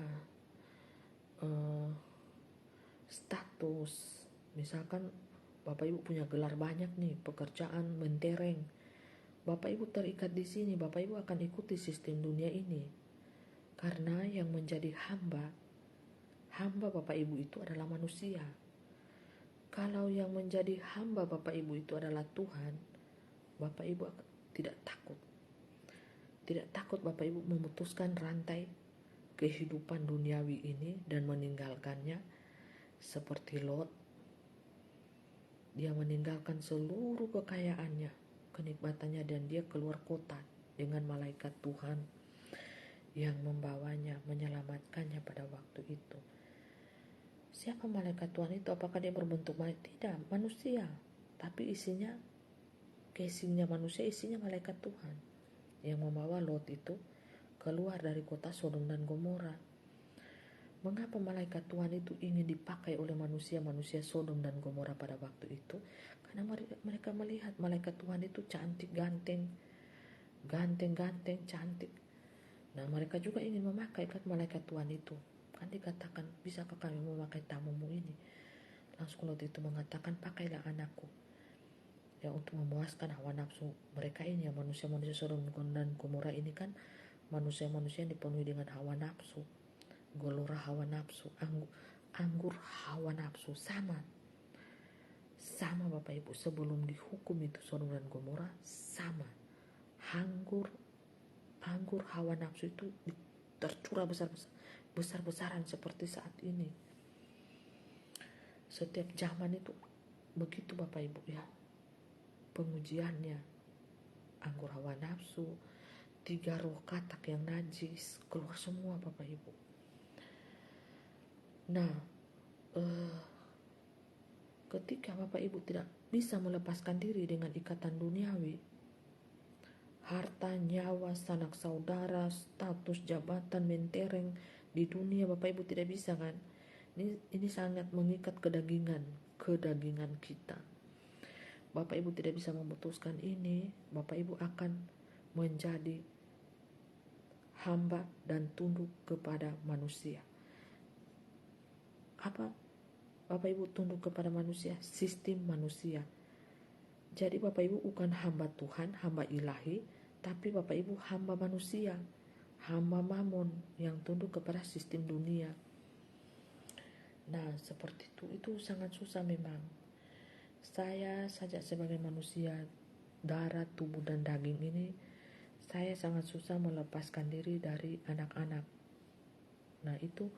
status, misalkan Bapak Ibu punya gelar banyak nih, pekerjaan mentereng, Bapak Ibu terikat di sini, Bapak Ibu akan ikuti sistem dunia ini. Karena yang menjadi hamba Bapak Ibu itu adalah manusia. Kalau yang menjadi hamba Bapak Ibu itu adalah Tuhan, Bapak Ibu tidak takut. Tidak takut Bapak Ibu memutuskan rantai kehidupan duniawi ini dan meninggalkannya seperti Lot. Dia meninggalkan seluruh kekayaannya, kenikmatannya, dan dia keluar kota dengan malaikat Tuhan yang membawanya, menyelamatkannya pada waktu itu. Siapa malaikat Tuhan itu? Apakah dia berbentuk malaikat? Tidak, manusia. Tapi isinya, casingnya manusia, isinya malaikat Tuhan yang membawa Lot itu keluar dari kota Sodom dan Gomora. Mengapa malaikat Tuhan itu ingin dipakai oleh manusia Sodom dan Gomora pada waktu itu? Karena mereka melihat malaikat Tuhan itu cantik, ganteng, cantik. Nah, mereka juga ingin memakai kan malaikat Tuhan itu. Kan dikatakan, bisakah kami memakai tamumu ini? Langsung Lot itu mengatakan, pakailah anakku. Ya, untuk memuaskan hawa nafsu mereka ini, ya, manusia Sodom dan Gomora ini kan manusia yang dipenuhi dengan hawa nafsu, gelora hawa nafsu, anggur hawa nafsu. Sama Bapak Ibu, sebelum dihukum itu Sodom dan Gomora, sama anggur hawa nafsu itu tercurah besar-besaran seperti saat ini. Setiap zaman itu begitu Bapak Ibu ya, pengujiannya. Anggur hawa nafsu, 3 roh katak yang najis keluar semua Bapak Ibu. Nah, ketika Bapak Ibu tidak bisa melepaskan diri dengan ikatan duniawi, harta, nyawa, sanak saudara, status, jabatan, mentereng di dunia, Bapak Ibu tidak bisa kan? Ini sangat mengikat kedagingan kita. Bapak Ibu tidak bisa memutuskan ini, Bapak Ibu akan menjadi hamba dan tunduk kepada manusia. Apa? Bapak Ibu tunduk kepada manusia, sistem manusia. Jadi Bapak Ibu bukan hamba Tuhan, hamba ilahi, tapi Bapak Ibu hamba manusia, hamba mamon yang tunduk kepada sistem dunia. Nah, seperti itu sangat susah memang. Saya saja sebagai manusia darah, tubuh, dan daging ini, saya sangat susah melepaskan diri dari anak-anak. Nah, itu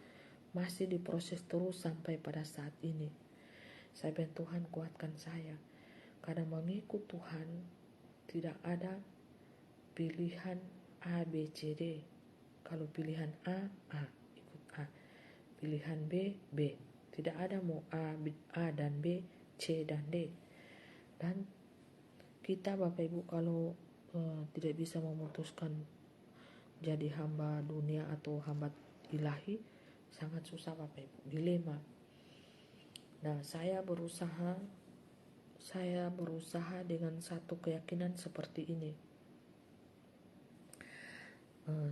masih diproses terus sampai pada saat ini. Saya bilang, Tuhan kuatkan saya. Karena mengikut Tuhan tidak ada pilihan A, B, C, D. Kalau pilihan A, ikut A. Pilihan B, B. Tidak ada mau A dan B, C dan D. Dan kita Bapak Ibu kalau tidak bisa memutuskan jadi hamba dunia atau hamba ilahi, sangat susah Bapak Ibu, dilema. Nah, saya berusaha dengan satu keyakinan seperti ini.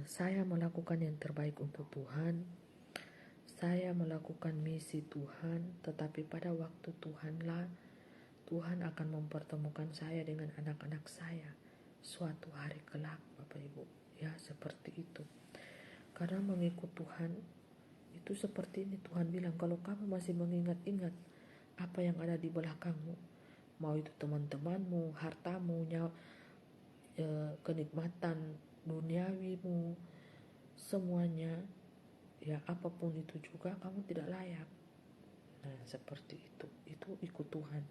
Saya melakukan yang terbaik untuk Tuhan. Saya melakukan misi Tuhan, tetapi pada waktu Tuhan akan mempertemukan saya dengan anak-anak saya suatu hari kelak Bapak Ibu. Ya, seperti itu. Karena mengikut Tuhan itu seperti ini, Tuhan bilang, kalau kamu masih mengingat-ingat apa yang ada di belakangmu, mau itu teman-temanmu, hartamu, kenikmatan duniawimu, semuanya, ya apapun itu juga kamu tidak layak. Nah seperti itu ikut Tuhan.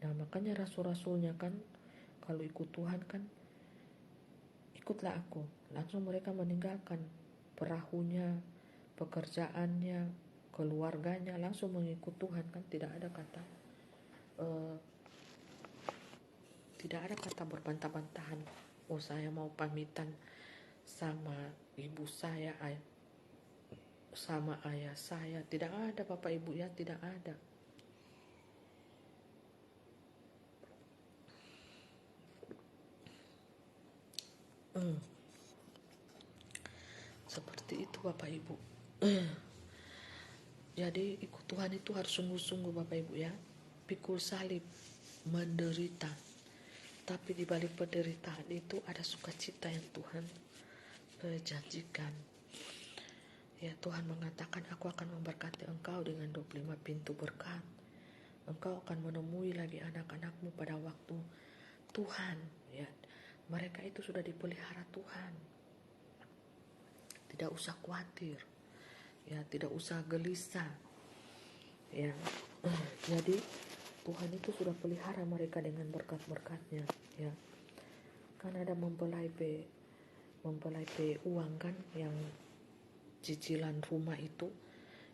Nah makanya rasul-rasulnya kan kalau ikut Tuhan kan, ikutlah aku, langsung mereka meninggalkan perahunya, pekerjaannya, keluarganya, langsung mengikut Tuhan kan. Tidak ada kata berbantah-bantahan. Oh saya mau pamitan sama ibu saya, sama ayah saya. Tidak ada Bapak Ibu ya, tidak ada. Seperti itu Bapak Ibu. Jadi ikut Tuhan itu harus sungguh-sungguh Bapak Ibu ya. Pikul salib, menderita. Tapi di balik penderitaan itu ada sukacita yang Tuhan janjikan. Ya Tuhan mengatakan, aku akan memberkati engkau dengan 25 pintu berkat. Engkau akan menemui lagi anak-anakmu pada waktu Tuhan. Ya, mereka itu sudah dipelihara Tuhan. Tidak usah khawatir. Ya, tidak usah gelisah. Ya, jadi Tuhan itu sudah pelihara mereka dengan berkat-berkatnya. Ya, kan ada mempelai uang kan, yang cicilan rumah itu,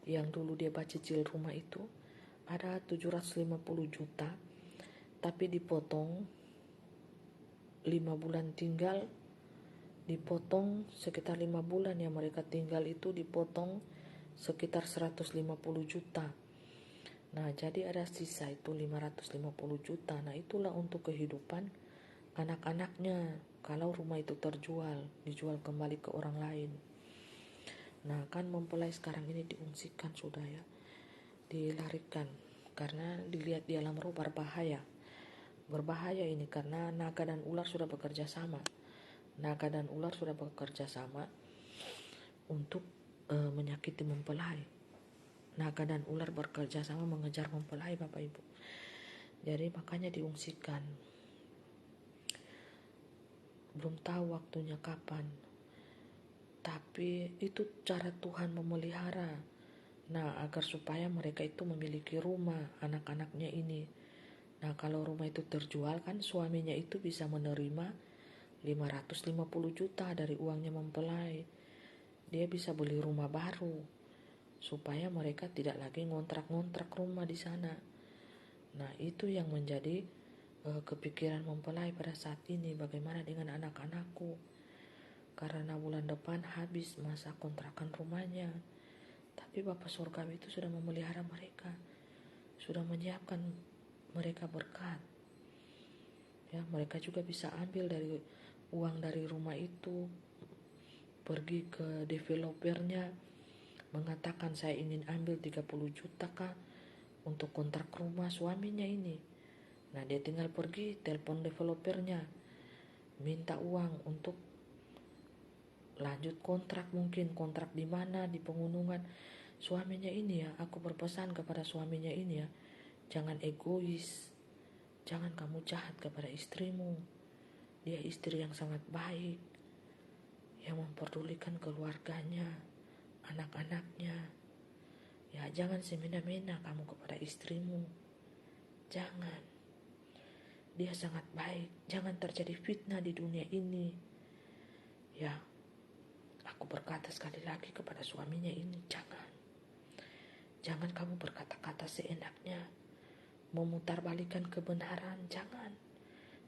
yang dulu dia cicil rumah itu ada 750 juta, tapi dipotong 5 bulan tinggal, dipotong sekitar 5 bulan yang mereka tinggal itu dipotong sekitar 150 juta. Nah jadi ada sisa itu 550 juta. Nah itulah untuk kehidupan anak-anaknya kalau rumah itu dijual kembali ke orang lain. Nah kan mempelai sekarang ini diungsikan sudah ya, dilarikan karena dilihat di alam roh berbahaya ini, karena naga dan ular sudah bekerja sama. Untuk menyakiti mempelai. Naga dan ular bekerja sama mengejar mempelai Bapak Ibu. Jadi makanya diungsikan. Belum tahu waktunya kapan. Tapi itu cara Tuhan memelihara. Nah, agar supaya mereka itu memiliki rumah, anak-anaknya ini. Nah, kalau rumah itu terjual kan suaminya itu bisa menerima 550 juta dari uangnya mempelai. Dia bisa beli rumah baru supaya mereka tidak lagi ngontrak-ngontrak rumah di sana. Nah, itu yang menjadi kepikiran mempelai pada saat ini, bagaimana dengan anak-anakku? Karena bulan depan habis masa kontrakan rumahnya. Tapi Bapa Surgawi itu sudah memelihara mereka, sudah menyiapkan mereka berkat. Ya, mereka juga bisa ambil dari uang dari rumah itu, pergi ke developernya, mengatakan saya ingin ambil 30 juta kah untuk kontrak rumah suaminya ini. Nah dia tinggal pergi telepon developernya, minta uang untuk lanjut kontrak, mungkin kontrak di mana, di pegunungan. Suaminya ini ya, aku berpesan kepada suaminya ini ya, jangan egois, jangan kamu jahat kepada istrimu. Dia istri yang sangat baik, yang memperdulikan keluarganya, anak-anaknya. Ya jangan semena-mena kamu kepada istrimu, jangan. Dia sangat baik, jangan terjadi fitnah di dunia ini. Ya, aku berkata sekali lagi kepada suaminya ini, jangan kamu berkata-kata seenaknya, memutarbalikkan kebenaran, jangan.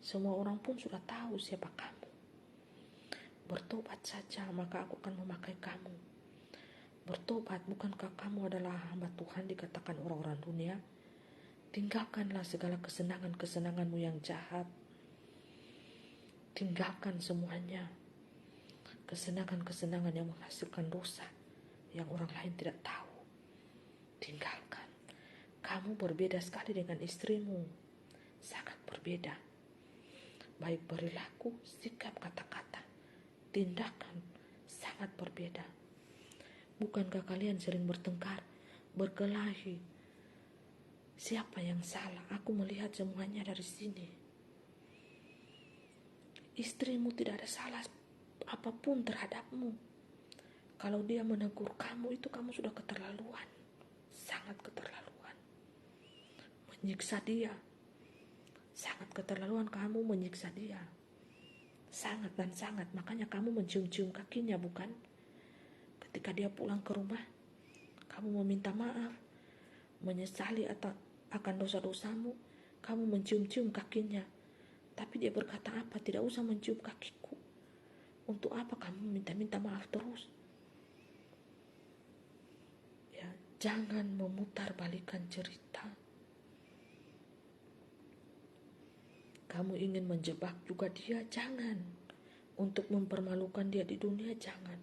Semua orang pun sudah tahu siapa kamu. Bertobat saja, maka aku akan memakai kamu. Bertobat, bukankah kamu adalah hamba Tuhan dikatakan orang-orang dunia? Tinggalkanlah segala kesenangan-kesenanganmu yang jahat. Tinggalkan semuanya. Kesenangan-kesenangan yang menghasilkan dosa yang orang lain tidak tahu. Tinggalkan. Kamu berbeda sekali dengan istrimu. Sangat berbeda. Baik perilaku, sikap, kata-kata, tindakan sangat berbeda. Bukankah kalian sering bertengkar, berkelahi? Siapa yang salah? Aku melihat semuanya dari sini. Istrimu tidak ada salah apapun terhadapmu. Kalau dia menegur kamu, itu kamu sudah keterlaluan. sangat keterlaluan. Menyiksa dia. Sangat keterlaluan kamu menyiksa dia. Sangat dan sangat. Makanya kamu mencium-cium kakinya, bukan? Ketika dia pulang ke rumah, kamu meminta maaf, menyesali akan dosa-dosamu, kamu mencium-cium kakinya. Tapi dia berkata apa? Tidak usah mencium kakiku. Untuk apa kamu minta-minta maaf terus? Ya, jangan memutarbalikkan cerita. Kamu ingin menjebak juga dia, jangan. Untuk mempermalukan dia di dunia, jangan.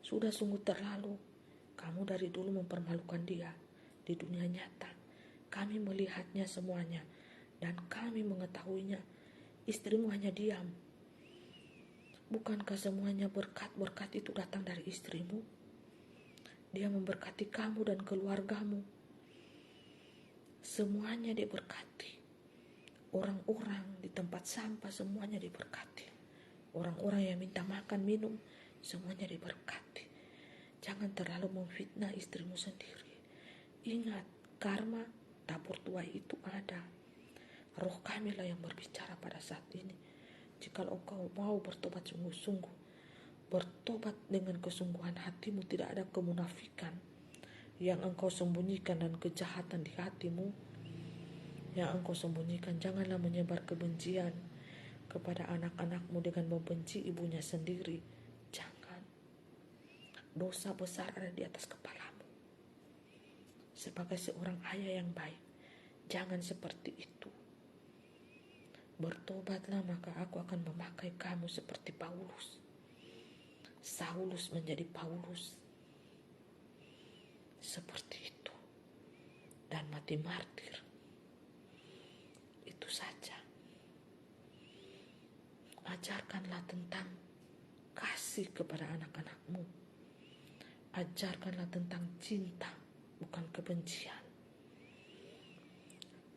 Sudah sungguh terlalu. Kamu dari dulu mempermalukan dia di dunia nyata. Kami melihatnya semuanya dan kami mengetahuinya. Istrimu hanya diam. Bukankah semuanya berkat-berkat itu datang dari istrimu? Dia memberkati kamu dan keluargamu. Semuanya diberkati. Orang-orang di tempat sampah semuanya diberkati. Orang-orang yang minta makan, minum, semuanya diberkati. Jangan terlalu memfitnah istrimu sendiri. Ingat, karma dapur tuai itu ada. Roh kamilah yang berbicara pada saat ini. Jika engkau mau bertobat sungguh-sungguh, bertobat dengan kesungguhan hatimu, tidak ada kemunafikan yang engkau sembunyikan dan kejahatan di hatimu yang engkau sembunyikan. Janganlah menyebar kebencian kepada anak-anakmu dengan membenci ibunya sendiri. Jangan. Dosa besar ada di atas kepalamu. Sebagai seorang ayah yang baik, jangan seperti itu. Bertobatlah, maka aku akan memakai kamu seperti Paulus. Saulus menjadi Paulus. Seperti itu. Dan mati martir. Itu saja. Ajarkanlah tentang kasih kepada anak-anakmu. Ajarkanlah tentang cinta, bukan kebencian.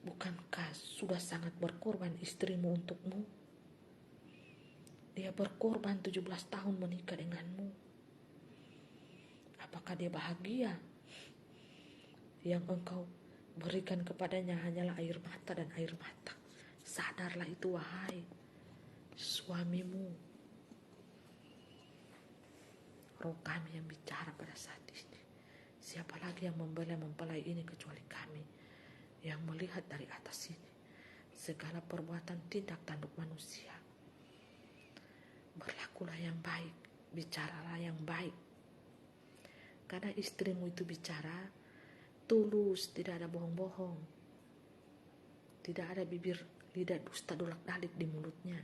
Bukankah sudah sangat berkorban istrimu untukmu? Dia berkorban 17 tahun menikah denganmu. Apakah dia bahagia? Yang engkau berikan kepadanya hanyalah air mata dan air mata. Sadarlah itu, wahai suamimu. Roh kami yang bicara pada saat ini. Siapa lagi yang mempelai ini kecuali kami yang melihat dari atas ini segala perbuatan tindak tanduk manusia. Berlakulah yang baik, bicaralah yang baik. Karena istrimu itu bicara tulus, tidak ada bohong-bohong. Tidak ada bibir lidah dusta dolak-dalik di mulutnya.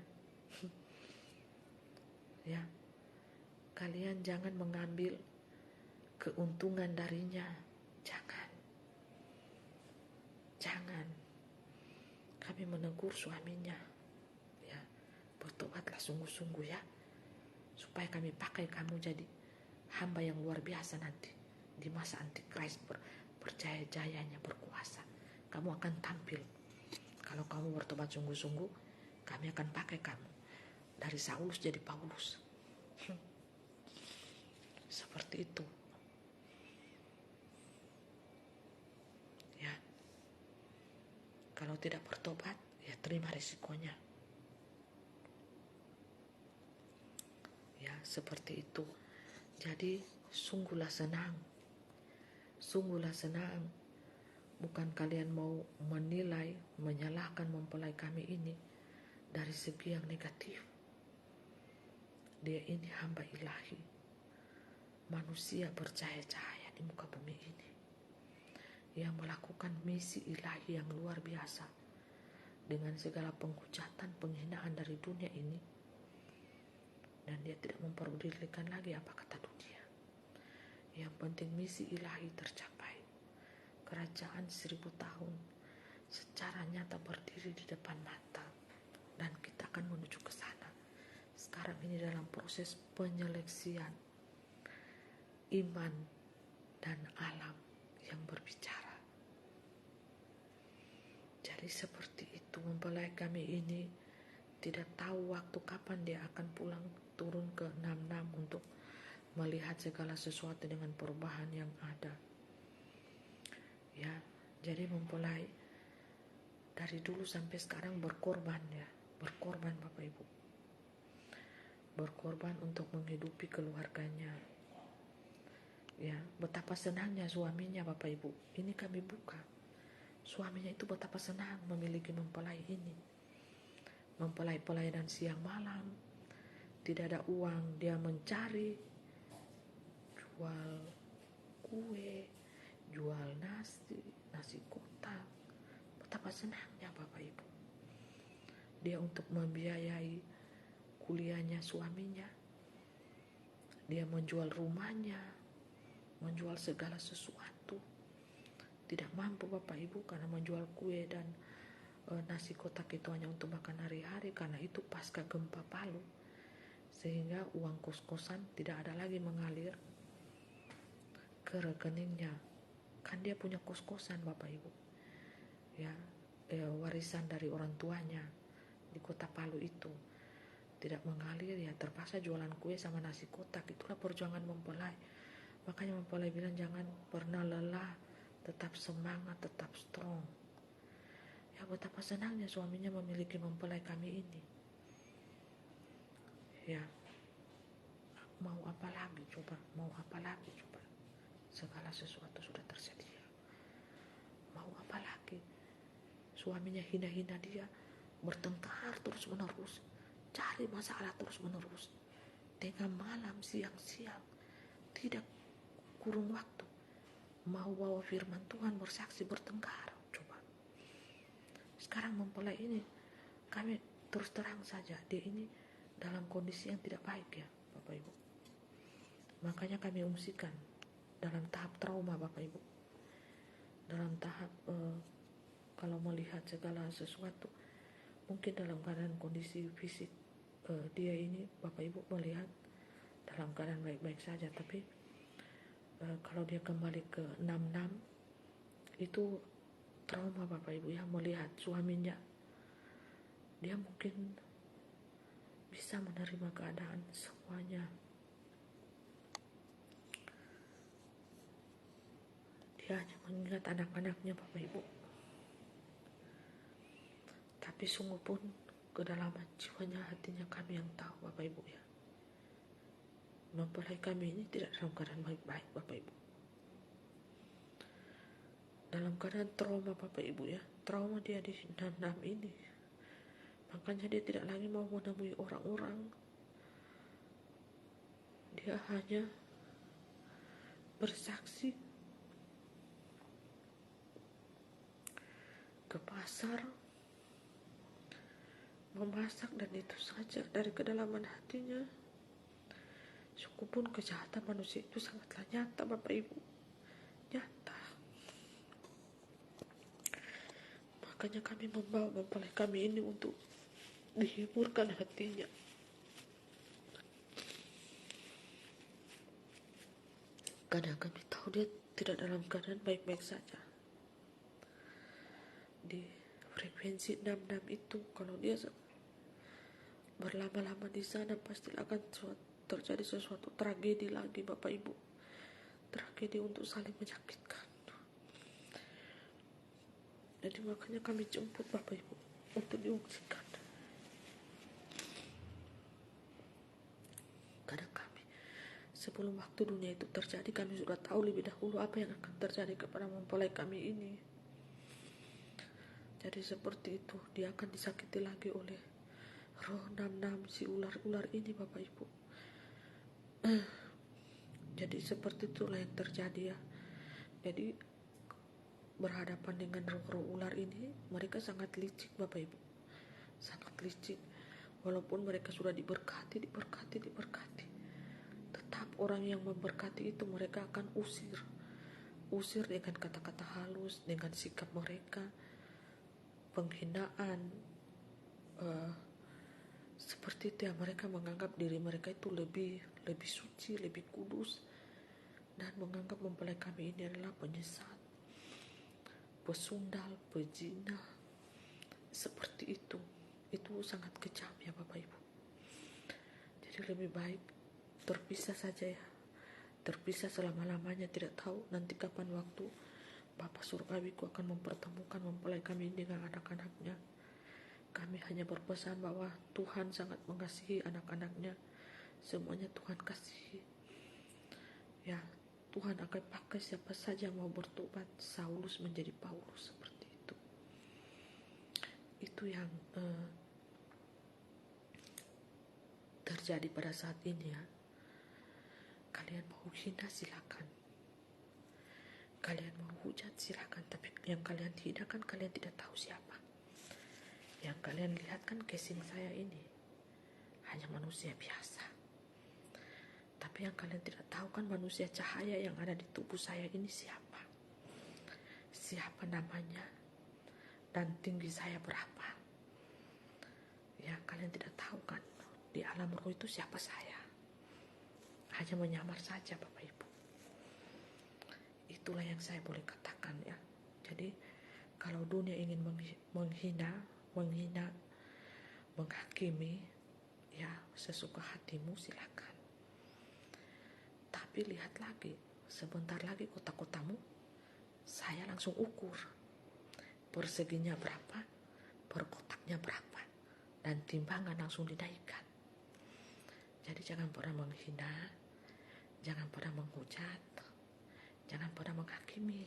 Ya. Kalian jangan mengambil keuntungan darinya. Jangan. Kami menegur suaminya. Ya, bertobatlah sungguh-sungguh ya. Supaya kami pakai kamu jadi hamba yang luar biasa nanti. Di masa Antikris berjaya-jayanya berkuasa. Kamu akan tampil. Kalau kamu bertobat sungguh-sungguh, kami akan pakai kamu. Dari Saulus jadi Paulus. Seperti itu. Ya. Kalau tidak bertobat, ya terima risikonya. Ya, seperti itu. Jadi, sungguhlah senang. Sungguhlah senang. Bukan kalian mau menilai, menyalahkan mempelai kami ini dari segi yang negatif. Dia ini hamba ilahi. Manusia bercahaya-cahaya di muka bumi ini. Yang melakukan misi ilahi yang luar biasa dengan segala penghujatan, penghinaan dari dunia ini, dan dia tidak memperdulikan lagi apa kata dunia. Yang penting misi ilahi tercapai. Kerajaan 1000 tahun secara nyata berdiri di depan mata, dan kita akan menuju ke sana. Sekarang ini dalam proses penyeleksian iman dan alam yang berbicara. Jadi seperti itu, mempelai kami ini tidak tahu waktu kapan dia akan pulang turun ke 66 untuk melihat segala sesuatu dengan perubahan yang ada. ya. Jadi mempelai dari dulu sampai sekarang berkorban ya, berkorban Bapak Ibu, berkorban untuk menghidupi keluarganya. Ya, betapa senangnya suaminya Bapak Ibu. Ini kami buka. Suaminya itu betapa senang memiliki mempelai ini. Mempelai pelayanan siang malam. Tidak ada uang, dia mencari, jual kue, jual nasi kotak. Betapa senangnya Bapak Ibu. Dia untuk membiayai kuliahnya suaminya. Dia menjual rumahnya, menjual segala sesuatu. Tidak mampu Bapak Ibu karena menjual kue dan nasi kotak itu hanya untuk makan hari-hari, karena itu pasca gempa Palu. Sehingga uang kos-kosan tidak ada lagi mengalir ke rekeningnya. Kan dia punya kos-kosan Bapak Ibu. Ya, warisan dari orang tuanya di kota Palu itu tidak mengalir, ya terpaksa jualan kue sama nasi kotak. Itulah perjuangan mempelai. Makanya mempelai bilang jangan pernah lelah, tetap semangat, tetap strong. Ya, betapa senangnya suaminya memiliki mempelai kami ini. Ya, mau apa lagi coba, mau apa lagi coba, segala sesuatu sudah tersedia. Mau apa lagi? Suaminya hina-hina dia, bertengkar terus menerus, cari masalah terus menerus, tengah malam, siang-siang, tidak kurung waktu, mau bawa firman Tuhan, bersaksi, bertengkar. Coba sekarang mempelai ini, kami terus terang saja, dia ini dalam kondisi yang tidak baik ya Bapak Ibu. Makanya kami ungsikan dalam tahap trauma Bapak Ibu, dalam tahap kalau melihat segala sesuatu, mungkin dalam keadaan kondisi fisik dia ini Bapak Ibu melihat dalam keadaan baik-baik saja, tapi kalau dia kembali ke 66 itu trauma Bapak Ibu ya, melihat suaminya, dia mungkin bisa menerima keadaan semuanya. Dia hanya mengingat anak-anaknya Bapak Ibu. Tapi sungguh pun kedalaman jiwanya, hatinya kami yang tahu Bapak Ibu ya. Mempelai kami ini tidak dalam keadaan baik-baik Bapak Ibu. Dalam keadaan trauma Bapak Ibu ya. Trauma dia di 66 ini. Makanya dia tidak lagi mau menemui orang-orang. Dia hanya bersaksi ke pasar, memasak, dan itu saja dari kedalaman hatinya. Sungguh pun kejahatan manusia itu sangatlah nyata Bapak Ibu, nyata. Makanya kami membawa mempelai kami ini untuk dihiburkan hatinya. Karena kami tahu dia tidak dalam keadaan baik-baik saja. Di frekuensi 66 itu, kalau dia berlama-lama di sana, pasti akan terjadi sesuatu tragedi lagi Bapak Ibu. Tragedi untuk saling menyakitkan. Jadi makanya kami jemput Bapak Ibu untuk diungsikan. Karena kami sebelum waktu dunia itu terjadi, kami sudah tahu lebih dahulu apa yang akan terjadi kepada mempelai kami ini. Jadi seperti itu, dia akan disakiti lagi oleh roh 66 si ular-ular ini Bapak Ibu. Jadi seperti itulah yang terjadi ya. Jadi berhadapan dengan roh-roh ular ini, mereka sangat licik Bapak Ibu, sangat licik. Walaupun mereka sudah diberkati, tetap orang yang memberkati itu mereka akan usir dengan kata-kata halus, dengan sikap mereka, penghinaan, seperti itu ya. Mereka menganggap diri mereka itu lebih suci, lebih kudus, dan menganggap mempelai kami ini adalah penyesat, pesundal, pezina, seperti itu. Itu sangat kejam ya Bapak Ibu. Jadi lebih baik terpisah saja ya, terpisah selama-lamanya. Tidak tahu nanti kapan waktu Bapa Surgawiku akan mempertemukan mempelai kami dengan anak-anaknya. Kami hanya berpesan bahwa Tuhan sangat mengasihi anak-anaknya. Semuanya Tuhan kasihi. Ya, Tuhan akan pakai siapa saja yang mau bertobat. Saulus menjadi Paulus, seperti itu. Itu yang terjadi pada saat ini ya. Kalian mau hina silakan, kalian mau hujat silakan, tapi yang kalian tidak kan kalian tidak tahu siapa. Yang kalian lihat kan casing saya ini hanya manusia biasa, tapi yang kalian tidak tahu kan manusia cahaya yang ada di tubuh saya ini siapa namanya, dan tinggi saya berapa. Ya, kalian tidak tahu kan di alam roh itu siapa saya. Hanya menyamar saja Bapak Ibu. Itulah yang saya boleh katakan ya. Jadi kalau dunia ingin menghina, menghakimi, ya sesuka hatimu silakan. Tapi lihat lagi, sebentar lagi kotak-kotamu saya langsung ukur. Perseginya berapa, perkotaknya berapa, dan timbangan langsung dinaikkan. Jadi jangan pernah menghina, jangan pernah menghujat, jangan pernah menghakimi.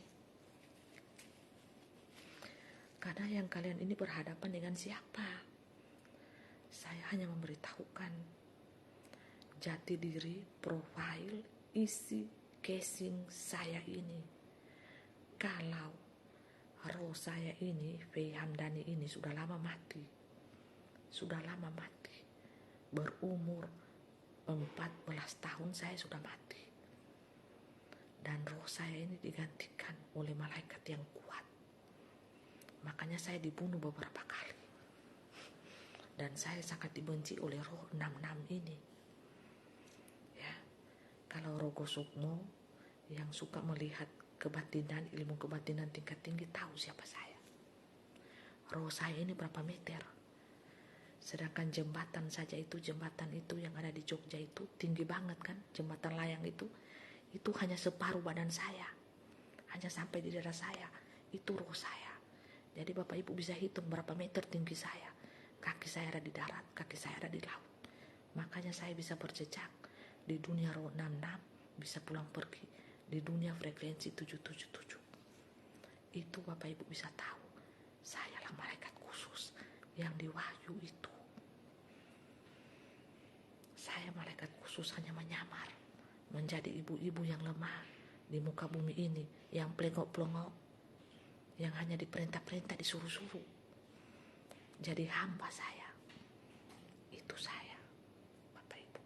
Karena yang kalian ini berhadapan dengan siapa? Saya hanya memberitahukan jati diri, profil, isi, casing saya ini. Kalau roh saya ini, Fei Hamdani ini sudah lama mati. Berumur 14 tahun saya sudah mati. Dan roh saya ini digantikan oleh malaikat yang kuat. Makanya saya dibunuh beberapa kali. Dan saya sangat dibenci oleh roh 66 ini. Ya, kalau Rogo Sukmo yang suka melihat kebatinan, ilmu kebatinan tingkat tinggi tahu siapa saya. Roh saya ini berapa meter. Sedangkan jembatan itu yang ada di Jogja itu tinggi banget kan, jembatan layang itu hanya separuh badan saya, hanya sampai di dada saya. Itu roh saya. Jadi Bapak Ibu bisa hitung berapa meter tinggi saya. Kaki saya ada di darat, kaki saya ada di laut. Makanya saya bisa berjejak di dunia roh 66, bisa pulang pergi di dunia frekuensi 777. Itu Bapak Ibu bisa tahu, sayalah malaikat khusus yang di Wahyu itu. Saya malaikat khusus hanya menyamar menjadi ibu-ibu yang lemah di muka bumi ini, yang pelengok-pelengok, yang hanya diperintah-perintah, disuruh-suruh. Jadi hamba saya. Itu saya, Bapak Ibu.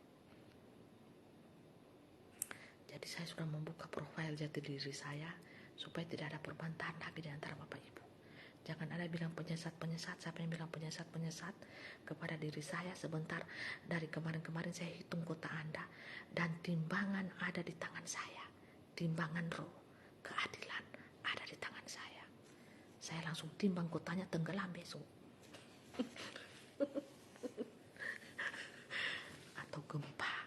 Jadi saya sudah membuka profil jati diri saya supaya tidak ada perbantahan lagi di antara Bapak Ibu. Jangan ada bilang penyesat. Siapa yang bilang penyesat kepada diri saya? Sebentar, dari kemarin-kemarin saya hitung kota Anda, dan timbangan ada di tangan saya. Timbangan roh, keadilan ada di tangan saya. Saya langsung timbang kotanya tenggelam besok. Atau gempa.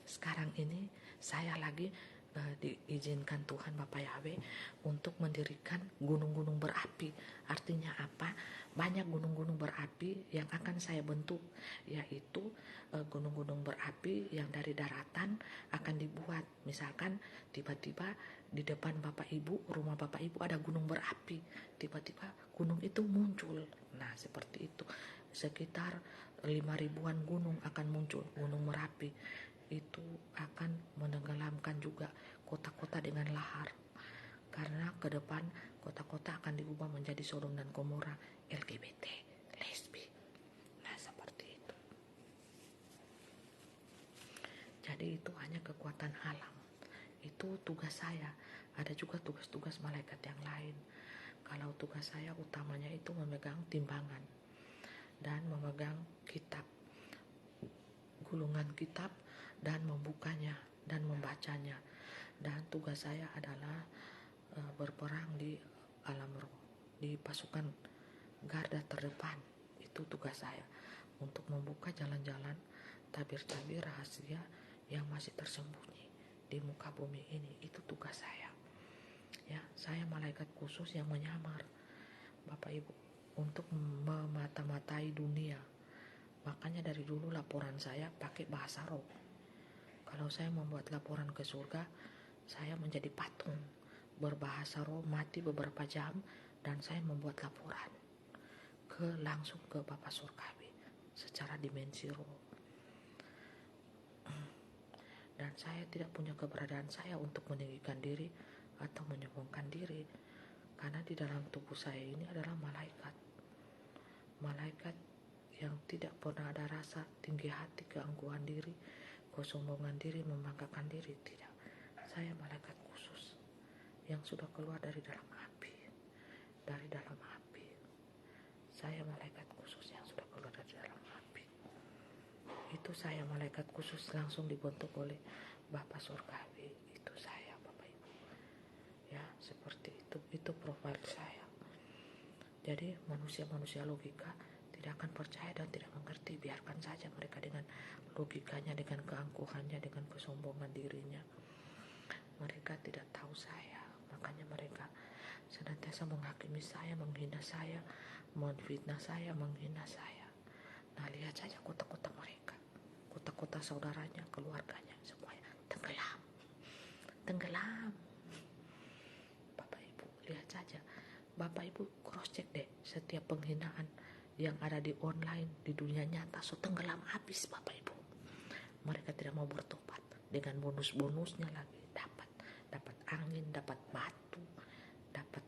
Sekarang ini saya lagi diizinkan Tuhan Bapak Yahweh untuk mendirikan gunung-gunung berapi. Artinya apa? Banyak gunung-gunung berapi yang akan saya bentuk, yaitu gunung-gunung berapi yang dari daratan akan dibuat. Misalkan tiba-tiba di depan Bapak Ibu, rumah Bapak Ibu ada gunung berapi, tiba-tiba gunung itu muncul. Nah, seperti itu. Sekitar 5.000-an gunung akan muncul, gunung Merapi. Itu akan menenggelamkan juga kota-kota dengan lahar, karena ke depan kota-kota akan diubah menjadi Sodom dan Gomora, LGBT, lesbi. Nah, seperti itu. Jadi itu hanya kekuatan alam. Itu tugas saya. Ada juga tugas-tugas malaikat yang lain. Kalau tugas saya utamanya itu memegang timbangan dan memegang kitab, gulungan kitab, dan membukanya dan membacanya. Dan tugas saya adalah berperang di alam roh, di pasukan garda terdepan. Itu tugas saya, untuk membuka jalan-jalan, tabir-tabir rahasia yang masih tersembunyi di muka bumi ini. Itu tugas saya. Ya, saya malaikat khusus yang menyamar Bapak Ibu untuk memata-matai dunia. Makanya dari dulu laporan saya pakai bahasa roh. Kalau saya membuat laporan ke surga, saya menjadi patung berbahasa roh, mati beberapa jam, dan saya membuat laporan langsung ke Bapa Surgawi secara dimensi roh. Dan saya tidak punya keberadaan saya untuk meninggikan diri atau menyombongkan diri, karena di dalam tubuh saya ini adalah malaikat yang tidak pernah ada rasa tinggi hati, keangkuhan diri, kesombongan diri, membanggakan diri. Tidak, saya malaikat khusus yang sudah keluar dari dalam api. Saya malaikat khusus yang sudah keluar dari dalam api. Itu saya malaikat khusus langsung dibentuk oleh Bapa Surgawi. Itu saya, Bapak Ibu. Ya, seperti itu profil saya. Jadi manusia-manusia logika tidak akan percaya dan tidak mengerti. Biarkan saja mereka dengan logikanya, dengan keangkuhannya, dengan kesombongan dirinya. Mereka tidak tahu saya, makanya mereka senantiasa menghakimi saya, menghina saya, menfitnah saya, menghina saya. Nah, lihat saja kota-kota mereka, kota-kota saudaranya, keluarganya, semuanya tenggelam. Bapak Ibu, lihat saja. Bapak Ibu cross check deh setiap penghinaan yang ada di online, di dunia nyata, so tenggelam habis Bapak Ibu. Mereka tidak mau bertobat, dengan bonus-bonusnya lagi, dapat angin, dapat batu, dapat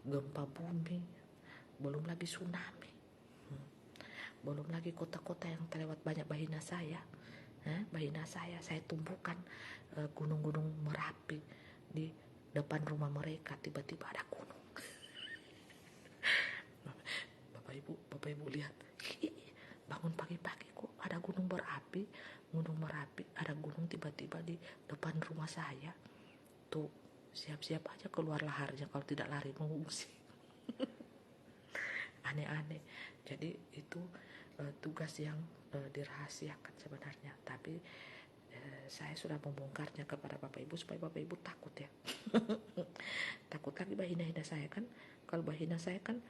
gempa bumi, belum lagi tsunami, belum lagi kota-kota yang terlewat banyak bahina saya. Saya tumbuhkan gunung-gunung Merapi di depan rumah mereka, tiba-tiba ada gunung. Bapak Ibu lihat, bangun pagi-pagi kok ada gunung Merapi, ada gunung tiba-tiba di depan rumah saya. Tuh, siap-siap aja keluar laharnya, kalau tidak lari mengungsi. Aneh-aneh. Jadi itu tugas yang dirahasiakan sebenarnya, tapi saya sudah membongkarnya kepada Bapak Ibu supaya Bapak Ibu takut ya. Takut lagi bahina-hina saya kan. Kalau bahina saya kan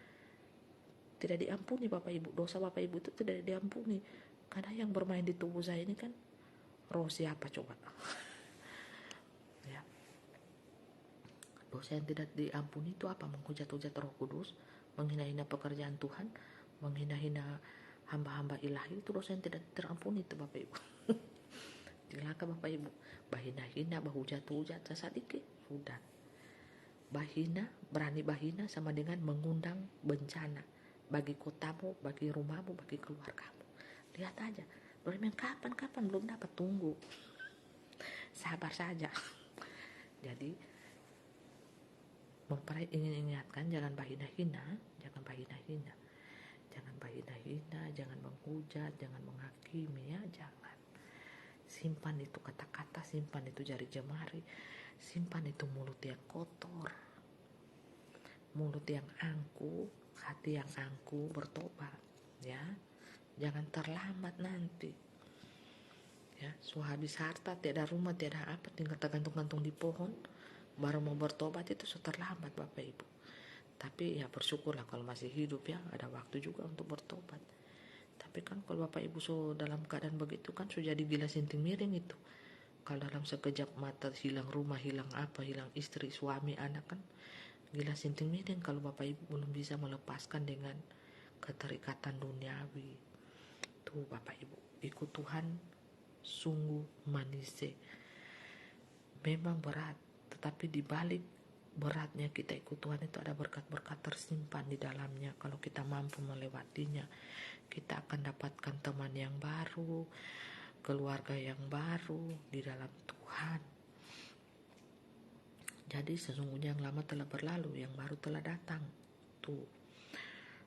tidak diampuni Bapak Ibu. Dosa Bapak Ibu itu tidak diampuni, karena yang bermain di tubuh saya ini kan roh siapa coba? Ya. Dosa yang tidak diampuni itu apa? Menghujat-hujat Roh Kudus, menghina-hina pekerjaan Tuhan, menghina-hina hamba-hamba ilahi, itu dosa yang tidak terampuni itu Bapak Ibu. Silakan Bapak Ibu, bahina-hina, bahujat-hujat sedikit sudah. Berani bahina sama dengan mengundang bencana bagi kotamu, bagi rumahmu, bagi keluargamu. Lihat aja, belum kapan belum dapat, tunggu, sabar saja. Jadi ingin ingatkan, jangan bahina-hina, jangan menghujat, jangan menghakimi ya, jangan. Simpan itu kata-kata, simpan itu jari jemari, simpan itu mulut yang kotor, mulut yang angku, hati yang angku, bertobat ya. Jangan terlambat nanti ya. Habis harta, tiada rumah, tiada apa, tinggal tergantung-gantung di pohon, baru mau bertobat, itu sudah terlambat Bapak Ibu. Tapi ya bersyukurlah kalau masih hidup ya, ada waktu juga untuk bertobat. Tapi kan kalau Bapak Ibu dalam keadaan begitu kan sudah jadi gila sinting miring itu. Kalau dalam sekejap mata hilang rumah, hilang apa, hilang istri, suami, anak, kan gila sinting miring kalau Bapak Ibu belum bisa melepaskan dengan keterikatan duniawi. Tuh Bapak Ibu, ikut Tuhan sungguh manise. Memang berat, tetapi di balik beratnya kita ikut Tuhan itu ada berkat-berkat tersimpan di dalamnya. Kalau kita mampu melewatinya, kita akan dapatkan teman yang baru, keluarga yang baru di dalam Tuhan. Jadi sesungguhnya yang lama telah berlalu, yang baru telah datang. Tuh,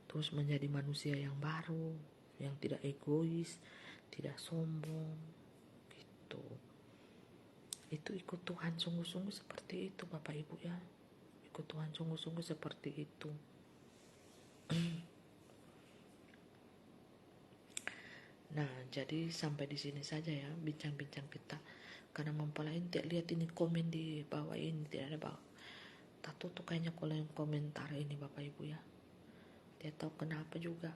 terus menjadi manusia yang baru, yang tidak egois, tidak sombong, gitu. Itu ikut Tuhan sungguh-sungguh seperti itu Bapak Ibu ya. Ikut Tuhan sungguh-sungguh seperti itu. Nah, jadi sampai di sini saja ya bincang-bincang kita. Karena mempelai tidak lihat ini komen di bawah ini, tidak ada bawah. Tato tuh kayaknya kolom komentar ini Bapak Ibu ya. Dia tahu kenapa juga.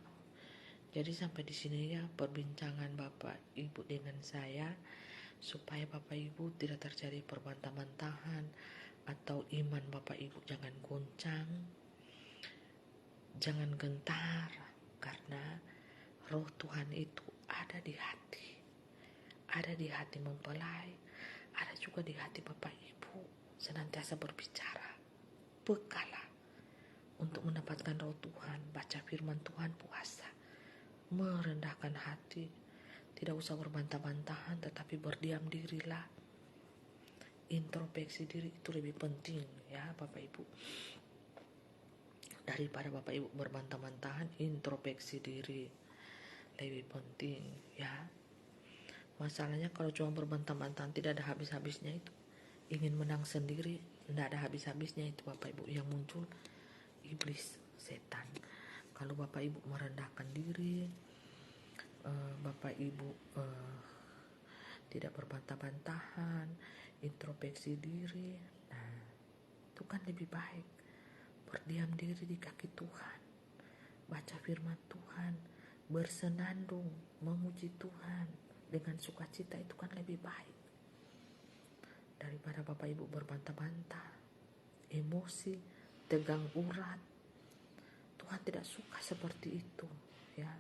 Jadi sampai di sini ya perbincangan Bapak Ibu dengan saya, supaya Bapak Ibu tidak terjadi perbantah-bantahan atau iman Bapak Ibu jangan goncang, jangan gentar, karena roh Tuhan itu ada di hati. Ada di hati mempelai, ada juga di hati Bapak Ibu, senantiasa berbicara. Bekalah untuk mendapatkan roh Tuhan, baca firman Tuhan, puasa, merendahkan hati, tidak usah berbantah-bantahan, tetapi berdiam dirilah. Introspeksi diri itu lebih penting ya Bapak Ibu. Daripada Bapak Ibu berbantah-bantahan, introspeksi diri lebih penting ya. Masalahnya kalau cuma berbantah-bantahan tidak ada habis-habisnya itu. Ingin menang sendiri, tidak ada habis-habisnya itu Bapak Ibu. Yang muncul iblis, setan. Kalau Bapak Ibu merendahkan diri, Bapak Ibu tidak berbantah-bantahan, introspeksi diri, nah itu kan lebih baik. Berdiam diri di kaki Tuhan, baca firman Tuhan, bersenandung, memuji Tuhan dengan sukacita, itu kan lebih baik daripada Bapak Ibu berbantah-bantah, emosi, tegang urat. Tuhan tidak suka seperti itu ya.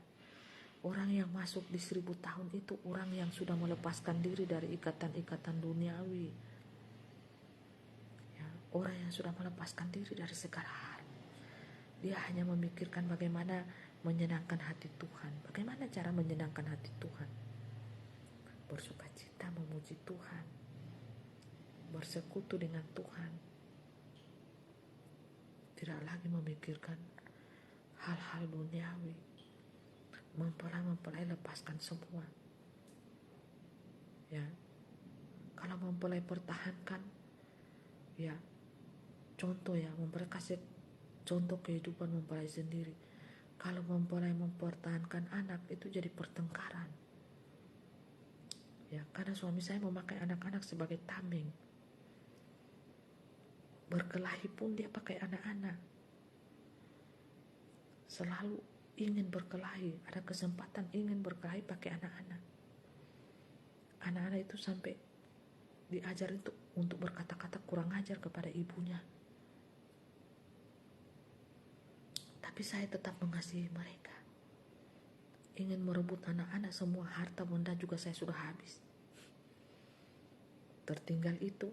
Orang yang masuk di 1000 tahun itu orang yang sudah melepaskan diri dari ikatan-ikatan duniawi ya. Orang yang sudah melepaskan diri dari segala hal. Dia hanya memikirkan bagaimana menyenangkan hati Tuhan. Bagaimana cara menyenangkan hati Tuhan? Bersukacita, memuji Tuhan, bersekutu dengan Tuhan, tidak lagi memikirkan hal-hal duniawi. Mempelai lepaskan semua ya. Kalau mempelai pertahankan ya, contoh ya, mempelai kasih contoh kehidupan mempelai sendiri. Kalau mempelai mempertahankan anak, itu jadi pertengkaran ya, karena suami saya memakai anak-anak sebagai tameng. Berkelahi pun dia pakai anak-anak. Selalu ingin berkelahi, ada kesempatan ingin berkelahi pakai anak-anak. Anak-anak itu sampai diajar itu untuk berkata-kata kurang ajar kepada ibunya. Tapi saya tetap mengasihi mereka. Ingin merebut anak-anak, semua harta benda juga saya sudah habis. Tertinggal itu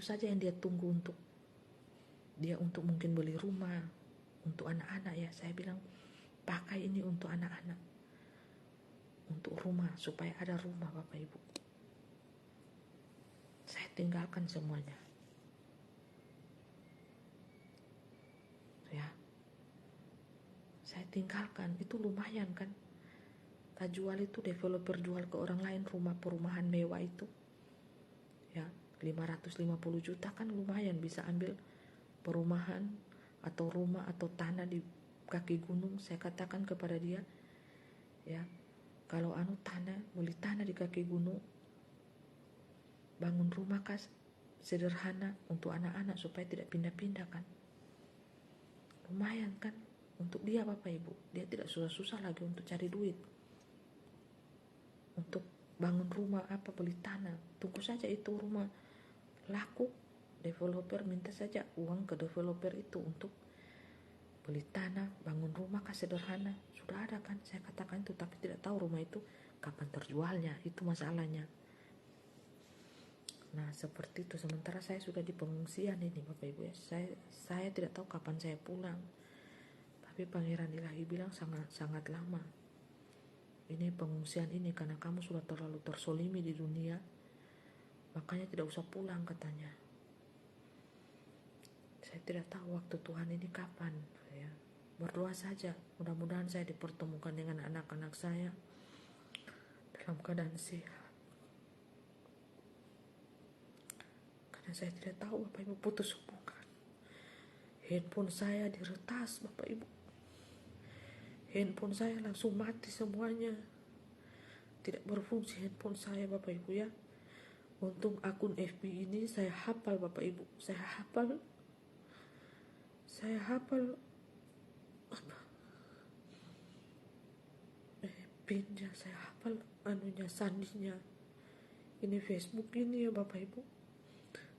saja yang dia tunggu untuk dia, untuk mungkin beli rumah untuk anak-anak ya. Saya bilang pakai ini untuk anak-anak, untuk rumah, supaya ada rumah Bapak Ibu. Saya tinggalkan semuanya ya. Saya tinggalkan, itu lumayan kan. Tak jual itu, developer jual ke orang lain rumah perumahan mewah itu ya, 550 juta kan lumayan, bisa ambil perumahan atau rumah atau tanah di kaki gunung. Saya katakan kepada dia ya, kalau beli tanah di kaki gunung, bangun rumah kas sederhana untuk anak-anak supaya tidak pindah-pindah kan. Lumayan kan untuk dia Bapak Ibu. Dia tidak susah-susah lagi untuk cari duit, untuk bangun rumah apa, beli tanah. Tunggu saja itu rumah laku, developer minta saja uang ke developer itu untuk beli tanah, bangun rumah kan sederhana. Sudah ada kan, saya katakan itu. Tapi tidak tahu rumah itu kapan terjualnya, itu masalahnya. Nah seperti itu. Sementara saya sudah di pengungsian ini Bapak Ibu ya. Saya tidak tahu kapan saya pulang. Tapi Pangeran Ilahi bilang sangat lama ini pengungsian ini, karena kamu sudah terlalu tersolimi di dunia, makanya tidak usah pulang katanya. Saya tidak tahu waktu Tuhan ini kapan ya. Berdoa saja, mudah-mudahan saya dipertemukan dengan anak-anak saya dalam keadaan sehat. Karena saya tidak tahu Bapak Ibu, putus hubungan. Handphone saya diretas Bapak Ibu. Handphone saya langsung mati semuanya. Tidak berfungsi handphone saya Bapak Ibu ya. Untung akun FB ini saya hafal Bapak Ibu. Saya hafal Saya hafal pinnya, saya hafal sandinya. Ini Facebook ini ya Bapak Ibu.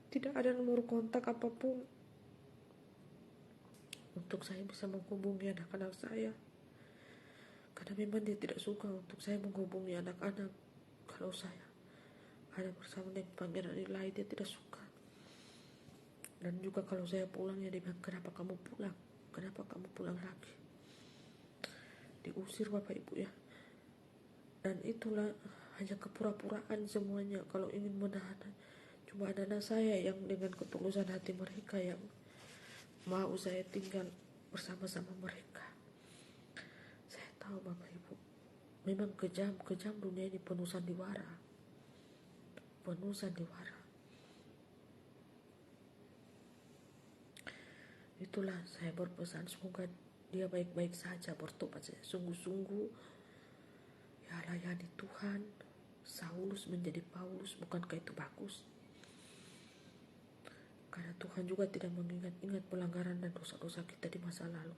Tidak ada nomor kontak apapun untuk saya bisa menghubungi anak-anak saya. Karena memang dia tidak suka untuk saya menghubungi anak-anak. Kalau saya ada bersama dengan Pangeran Ilahi, dia tidak suka. Dan juga kalau saya pulang, ya dia bilang, kenapa kamu pulang? Kenapa kamu pulang lagi? Diusir Bapak Ibu ya. Dan itulah hanya kepura-puraan semuanya. Kalau ingin menahan, cuma anak-anak saya yang dengan ketulusan hati mereka yang mau saya tinggal bersama-sama mereka. Saya tahu Bapak Ibu, memang kejam dunia ini, penuh sandiwara. Itulah saya berpesan, semoga dia baik-baik saja, bertobat saja sungguh-sungguh, ya layani Tuhan. Saulus menjadi Paulus, bukankah itu bagus? Karena Tuhan juga tidak mengingat-ingat pelanggaran dan dosa-dosa kita di masa lalu.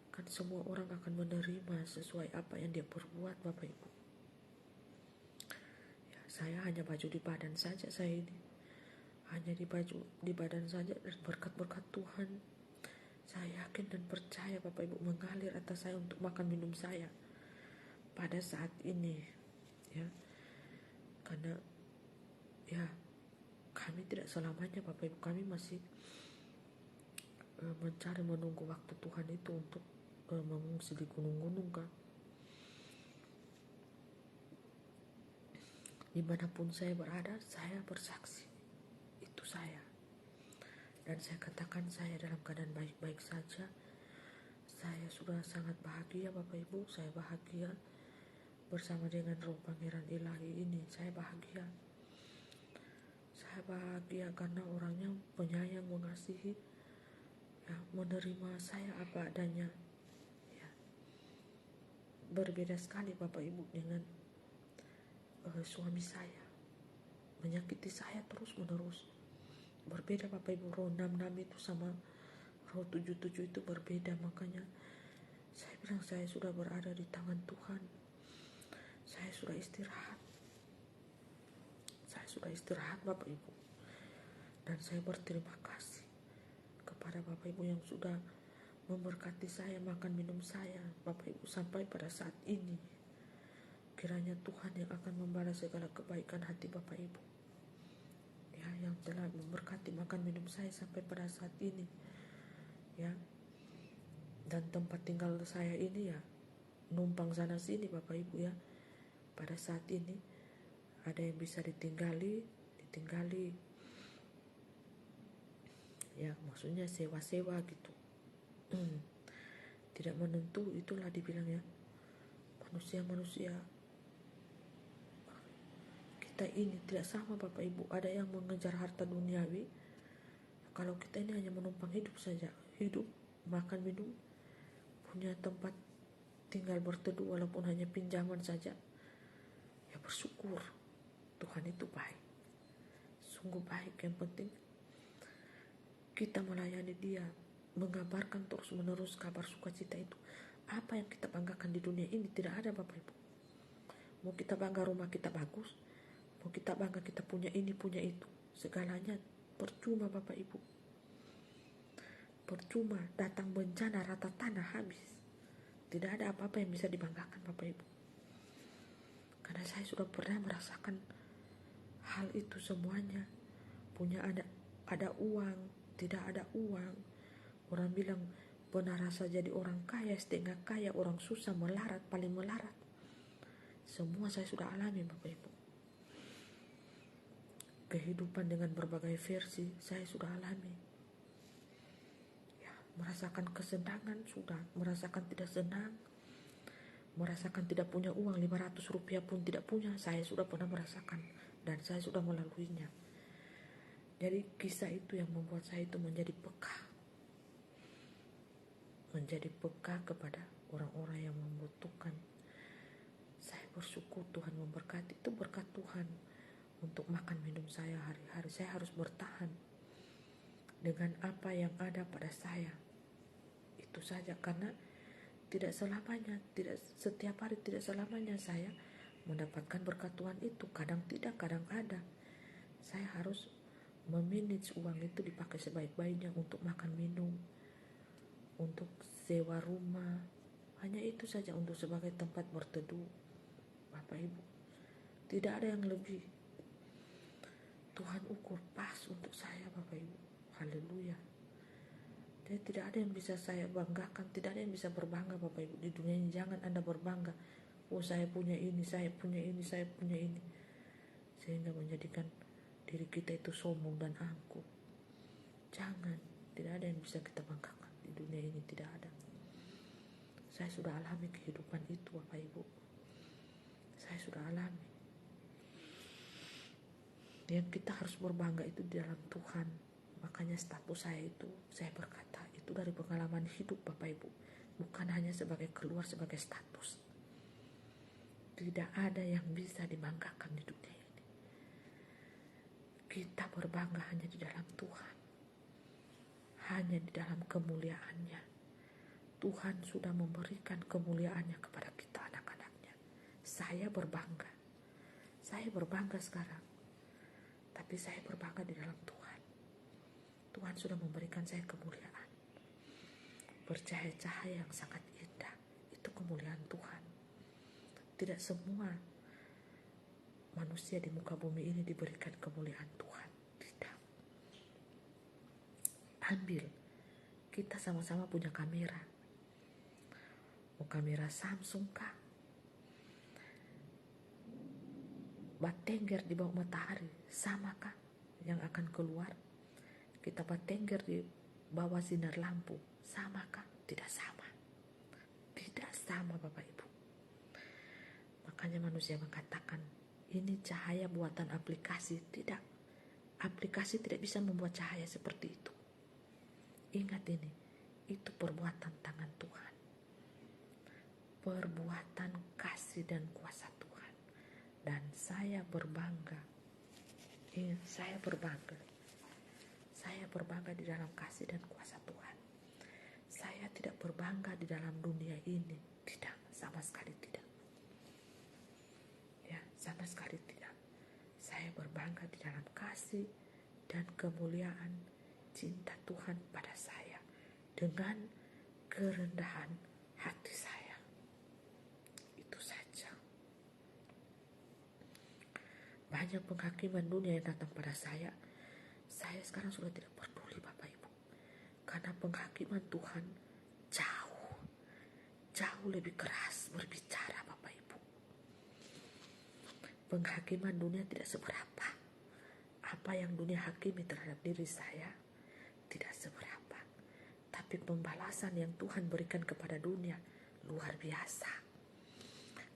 Kan semua orang akan menerima sesuai apa yang dia perbuat Bapak Ibu. Ya, saya hanya baju di badan saja, saya ini hanya di baju di badan saja, dan berkat-berkat Tuhan saya yakin dan percaya Bapak Ibu mengalir atas saya untuk makan minum saya pada saat ini ya. Karena ya kami tidak selamanya Bapak Ibu, kami masih mencari menunggu waktu Tuhan itu untuk mengungsi di gunung-gunung kan. Dimanapun saya berada, saya bersaksi itu saya. Dan saya katakan saya dalam keadaan baik-baik saja. Saya sudah sangat bahagia Bapak Ibu. Saya bahagia bersama dengan Roh Pangeran Ilahi ini. Saya bahagia karena orangnya penyayang, mengasihi ya, menerima saya apa adanya ya. Berbeda sekali Bapak Ibu dengan suami saya, menyakiti saya terus menerus. Berbeda Bapak Ibu, roh 66 itu sama roh 77 itu berbeda. Makanya saya bilang saya sudah berada di tangan Tuhan. Saya sudah istirahat Bapak Ibu. Dan saya berterima kasih kepada Bapak Ibu yang sudah memberkati saya, makan minum saya Bapak Ibu sampai pada saat ini. Kiranya Tuhan yang akan membalas segala kebaikan hati Bapak Ibu ya, yang telah memberkati makan minum saya sampai pada saat ini ya. Dan tempat tinggal saya ini ya numpang sana sini Bapak Ibu ya. Pada saat ini ada yang bisa ditinggali ya, maksudnya sewa-sewa gitu. Tidak menentu, itulah dibilang ya, manusia kita ini tidak sama Bapak Ibu. Ada yang mengejar harta duniawi. Kalau kita ini hanya menumpang hidup saja, hidup, makan, minum, punya tempat tinggal berteduh walaupun hanya pinjaman saja, ya bersyukur. Tuhan itu baik, sungguh baik. Yang penting kita melayani Dia, mengabarkan terus menerus kabar sukacita itu. Apa yang kita banggakan di dunia ini tidak ada Bapak Ibu. Mau kita bangga rumah kita bagus, mau kita bangga kita punya ini punya itu, segalanya percuma Bapak Ibu. Percuma, datang bencana rata tanah habis. Tidak ada apa-apa yang bisa dibanggakan Bapak Ibu. Karena saya sudah pernah merasakan hal itu semuanya. Punya ada uang, tidak ada uang. Orang bilang benar rasa jadi orang kaya, setengah kaya, orang susah, melarat, paling melarat. Semua saya sudah alami Bapak Ibu. Kehidupan dengan berbagai versi saya sudah alami ya. Merasakan kesenangan sudah, merasakan tidak senang, merasakan tidak punya uang 500 rupiah pun tidak punya. Saya sudah pernah merasakan dan saya sudah melaluinya. Jadi kisah itu yang membuat saya itu menjadi peka kepada orang-orang yang membutuhkan. Saya bersyukur Tuhan memberkati, itu berkat Tuhan untuk makan minum saya hari-hari. Saya harus bertahan dengan apa yang ada pada saya. Itu saja, karena tidak selamanya, tidak setiap hari, tidak selamanya saya mendapatkan berkat Tuhan itu. Kadang tidak, kadang ada. Saya harus memanage uang itu dipakai sebaik-baiknya untuk makan minum, untuk sewa rumah, hanya itu saja, untuk sebagai tempat berteduh. Bapak Ibu, tidak ada yang lebih. Tuhan ukur pas untuk saya, Bapak Ibu. Haleluya. Jadi tidak ada yang bisa saya banggakan, tidak ada yang bisa berbangga, Bapak Ibu, di dunia ini. Jangan Anda berbangga, oh saya punya ini, saya punya ini, saya punya ini, sehingga menjadikan diri kita itu sombong dan angkuh. Jangan, tidak ada yang bisa kita banggakan di dunia ini, tidak ada. Saya sudah alami kehidupan itu, Bapak Ibu. Saya sudah alami. Yang kita harus berbangga itu di dalam Tuhan. Makanya status saya itu, saya berkata, itu dari pengalaman hidup, Bapak Ibu. Bukan hanya sebagai keluar, sebagai status. Tidak ada yang bisa dibanggakan di dunia ini. Kita berbangga hanya di dalam Tuhan. Hanya di dalam kemuliaannya. Tuhan sudah memberikan kemuliaannya kepada kita, anak-anaknya. Saya berbangga. Saya berbangga sekarang. Tapi saya berbangga di dalam Tuhan. Tuhan sudah memberikan saya kemuliaan. Bercahaya-cahaya yang sangat indah. Itu kemuliaan Tuhan. Tidak semua manusia di muka bumi ini diberikan kemuliaan Tuhan. Tidak. Ambil. Kita sama-sama punya kamera. Mau kamera Samsung kah? Batengger di bawah matahari, samakah yang akan keluar? Kita batengger di bawah sinar lampu, samakah? Tidak sama. Tidak sama, Bapak Ibu. Makanya manusia mengatakan, ini cahaya buatan aplikasi. Tidak. Aplikasi tidak bisa membuat cahaya seperti itu. Ingat ini, itu perbuatan tangan Tuhan. Perbuatan kasih dan kuasa Tuhan. Dan saya berbangga. Saya berbangga. Saya berbangga di dalam kasih dan kuasa Tuhan. Saya tidak berbangga di dalam dunia ini. Tidak, sama sekali tidak. Ya, sama sekali tidak. Saya berbangga di dalam kasih dan kemuliaan cinta Tuhan pada saya. Dengan kerendahan hati saya. Itu saja. Banyak penghakiman dunia yang datang pada saya. Saya sekarang sudah tidak peduli, Bapak Ibu. Karena penghakiman Tuhan jauh lebih keras berbicara, Bapak Ibu. Penghakiman dunia tidak seberapa. Apa yang dunia hakimi terhadap diri saya tidak seberapa. Tapi pembalasan yang Tuhan berikan kepada dunia luar biasa.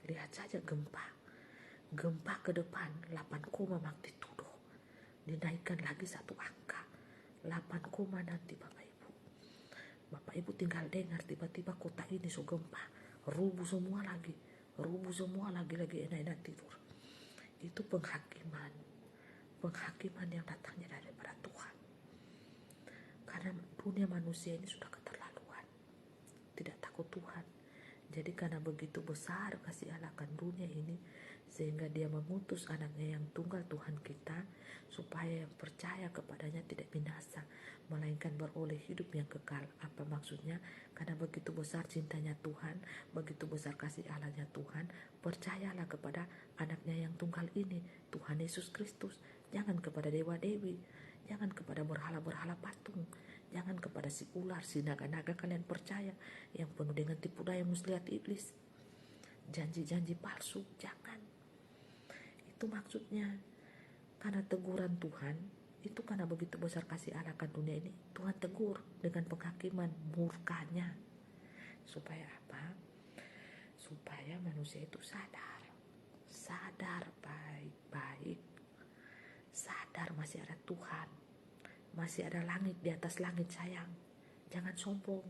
Lihat saja gempa. Gempa ke depan 8, magnitudo. Dinaikkan lagi 1 angka 8, nanti, Bapak Ibu. Bapak Ibu tinggal dengar, tiba-tiba kota ini so gempa, rubuh semua lagi enak-enak tidur. Itu penghakiman yang datangnya daripada Tuhan. Karena dunia manusia ini sudah keterlaluan, tidak takut Tuhan. Jadi karena begitu besar kasih Allah akan dunia ini, sehingga dia mengutus anaknya yang tunggal Tuhan kita, supaya yang percaya kepadanya tidak binasa, melainkan beroleh hidup yang kekal. Apa maksudnya? Karena begitu besar cintanya Tuhan, begitu besar kasih Allahnya Tuhan, percayalah kepada anaknya yang tunggal ini, Tuhan Yesus Kristus. Jangan kepada dewa-dewi, jangan kepada berhala-berhala patung, jangan kepada si ular, si naga-naga kalian percaya, yang penuh dengan tipu daya muslihat iblis, janji-janji palsu, jangan. Itu maksudnya. Karena teguran Tuhan, itu karena begitu besar kasih Allah akan dunia ini, Tuhan tegur dengan penghakiman murkanya. Supaya apa? Supaya manusia itu sadar baik-baik, sadar masih ada Tuhan, masih ada langit di atas langit, sayang. Jangan sombong,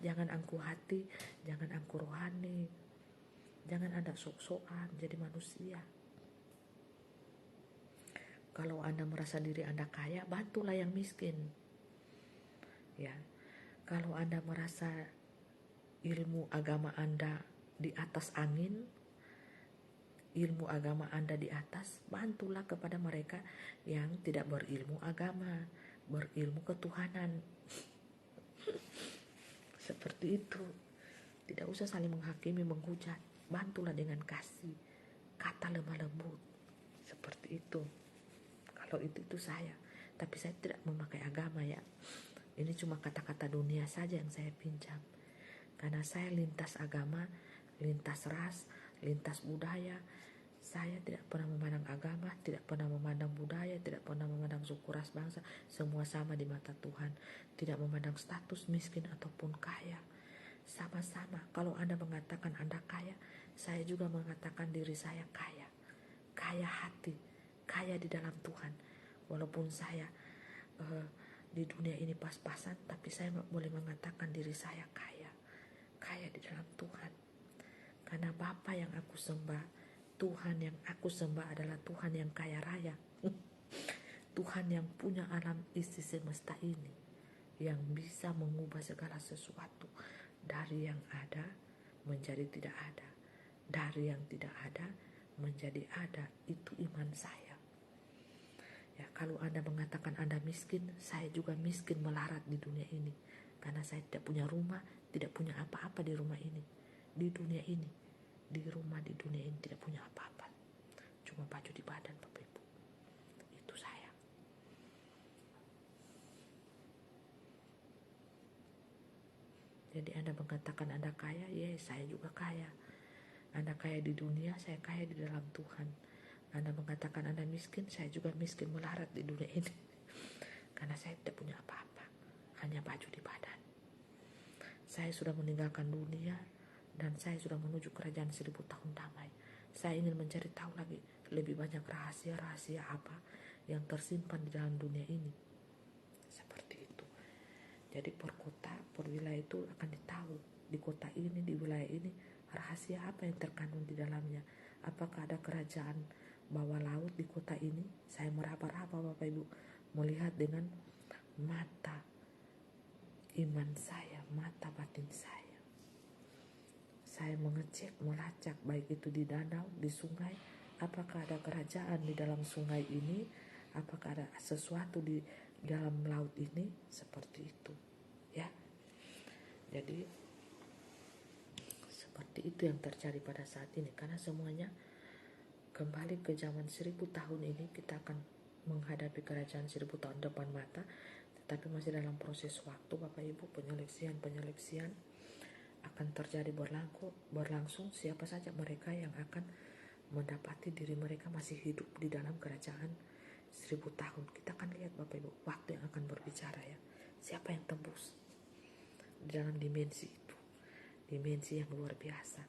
jangan angkuh hati, jangan angkuh rohani, jangan Anda sok-sokan jadi manusia. Kalau Anda merasa diri Anda kaya, bantulah yang miskin. Ya. Kalau Anda merasa ilmu agama Anda di atas angin, ilmu agama Anda di atas, bantulah kepada mereka yang tidak berilmu agama, berilmu ketuhanan. Seperti itu. Tidak usah saling menghakimi, menghujat. Bantulah dengan kasih, kata lemah lembut. Seperti itu. Kalau itu saya. Tapi saya tidak memakai agama ya. Ini cuma kata-kata dunia saja yang saya pinjam. Karena saya lintas agama, lintas ras, lintas budaya. Saya tidak pernah memandang agama, tidak pernah memandang budaya, tidak pernah memandang suku ras bangsa. Semua sama di mata Tuhan. Tidak memandang status miskin ataupun kaya. Sama-sama. Kalau Anda mengatakan Anda kaya, saya juga mengatakan diri saya kaya. Kaya hati, kaya di dalam Tuhan. Walaupun saya di dunia ini pas-pasan, tapi saya boleh mengatakan diri saya kaya. Kaya di dalam Tuhan. Karena Bapa yang aku sembah, Tuhan yang aku sembah adalah Tuhan yang kaya raya. Tuhan yang punya alam isi semesta ini, yang bisa mengubah segala sesuatu dari yang ada menjadi tidak ada, dari yang tidak ada menjadi ada. Itu iman saya. Ya, kalau Anda mengatakan Anda miskin, saya juga miskin melarat di dunia ini. Karena saya tidak punya rumah, tidak punya apa-apa di rumah ini. Di dunia ini, di rumah di dunia ini tidak punya apa-apa. Cuma baju di badan, Bapak Ibu. Itu saya. Jadi Anda mengatakan Anda kaya, ya saya juga kaya. Anda kaya di dunia, saya kaya di dalam Tuhan. Anda mengatakan Anda miskin, saya juga miskin melarat di dunia ini. Karena saya tidak punya apa-apa, hanya baju di badan. Saya sudah meninggalkan dunia dan saya sudah menuju kerajaan 1000 tahun damai. Saya ingin mencari tahu lagi lebih banyak rahasia-rahasia apa yang tersimpan di dalam dunia ini. Seperti itu. Jadi per kota, per wilayah itu akan ditahu. Di kota ini, di wilayah ini, rahasia apa yang terkandung di dalamnya. Apakah ada kerajaan bawah laut di kota ini? Saya meraba-raba Bapak Ibu, melihat dengan mata iman saya, mata batin saya. Saya mengecek, melacak baik itu di danau, di sungai. Apakah ada kerajaan di dalam sungai ini? Apakah ada sesuatu di dalam laut ini? Seperti itu, ya. Jadi seperti itu yang terjadi pada saat ini. Karena semuanya kembali ke zaman 1000 tahun ini, kita akan menghadapi kerajaan 1000 tahun depan mata. Tetapi masih dalam proses waktu Bapak Ibu, penyeleksian akan terjadi berlangsung. Siapa saja mereka yang akan mendapati diri mereka masih hidup di dalam kerajaan 1000 tahun. Kita akan lihat Bapak Ibu, waktu yang akan berbicara ya. Siapa yang tembus di dalam dimensi itu, dimensi yang luar biasa.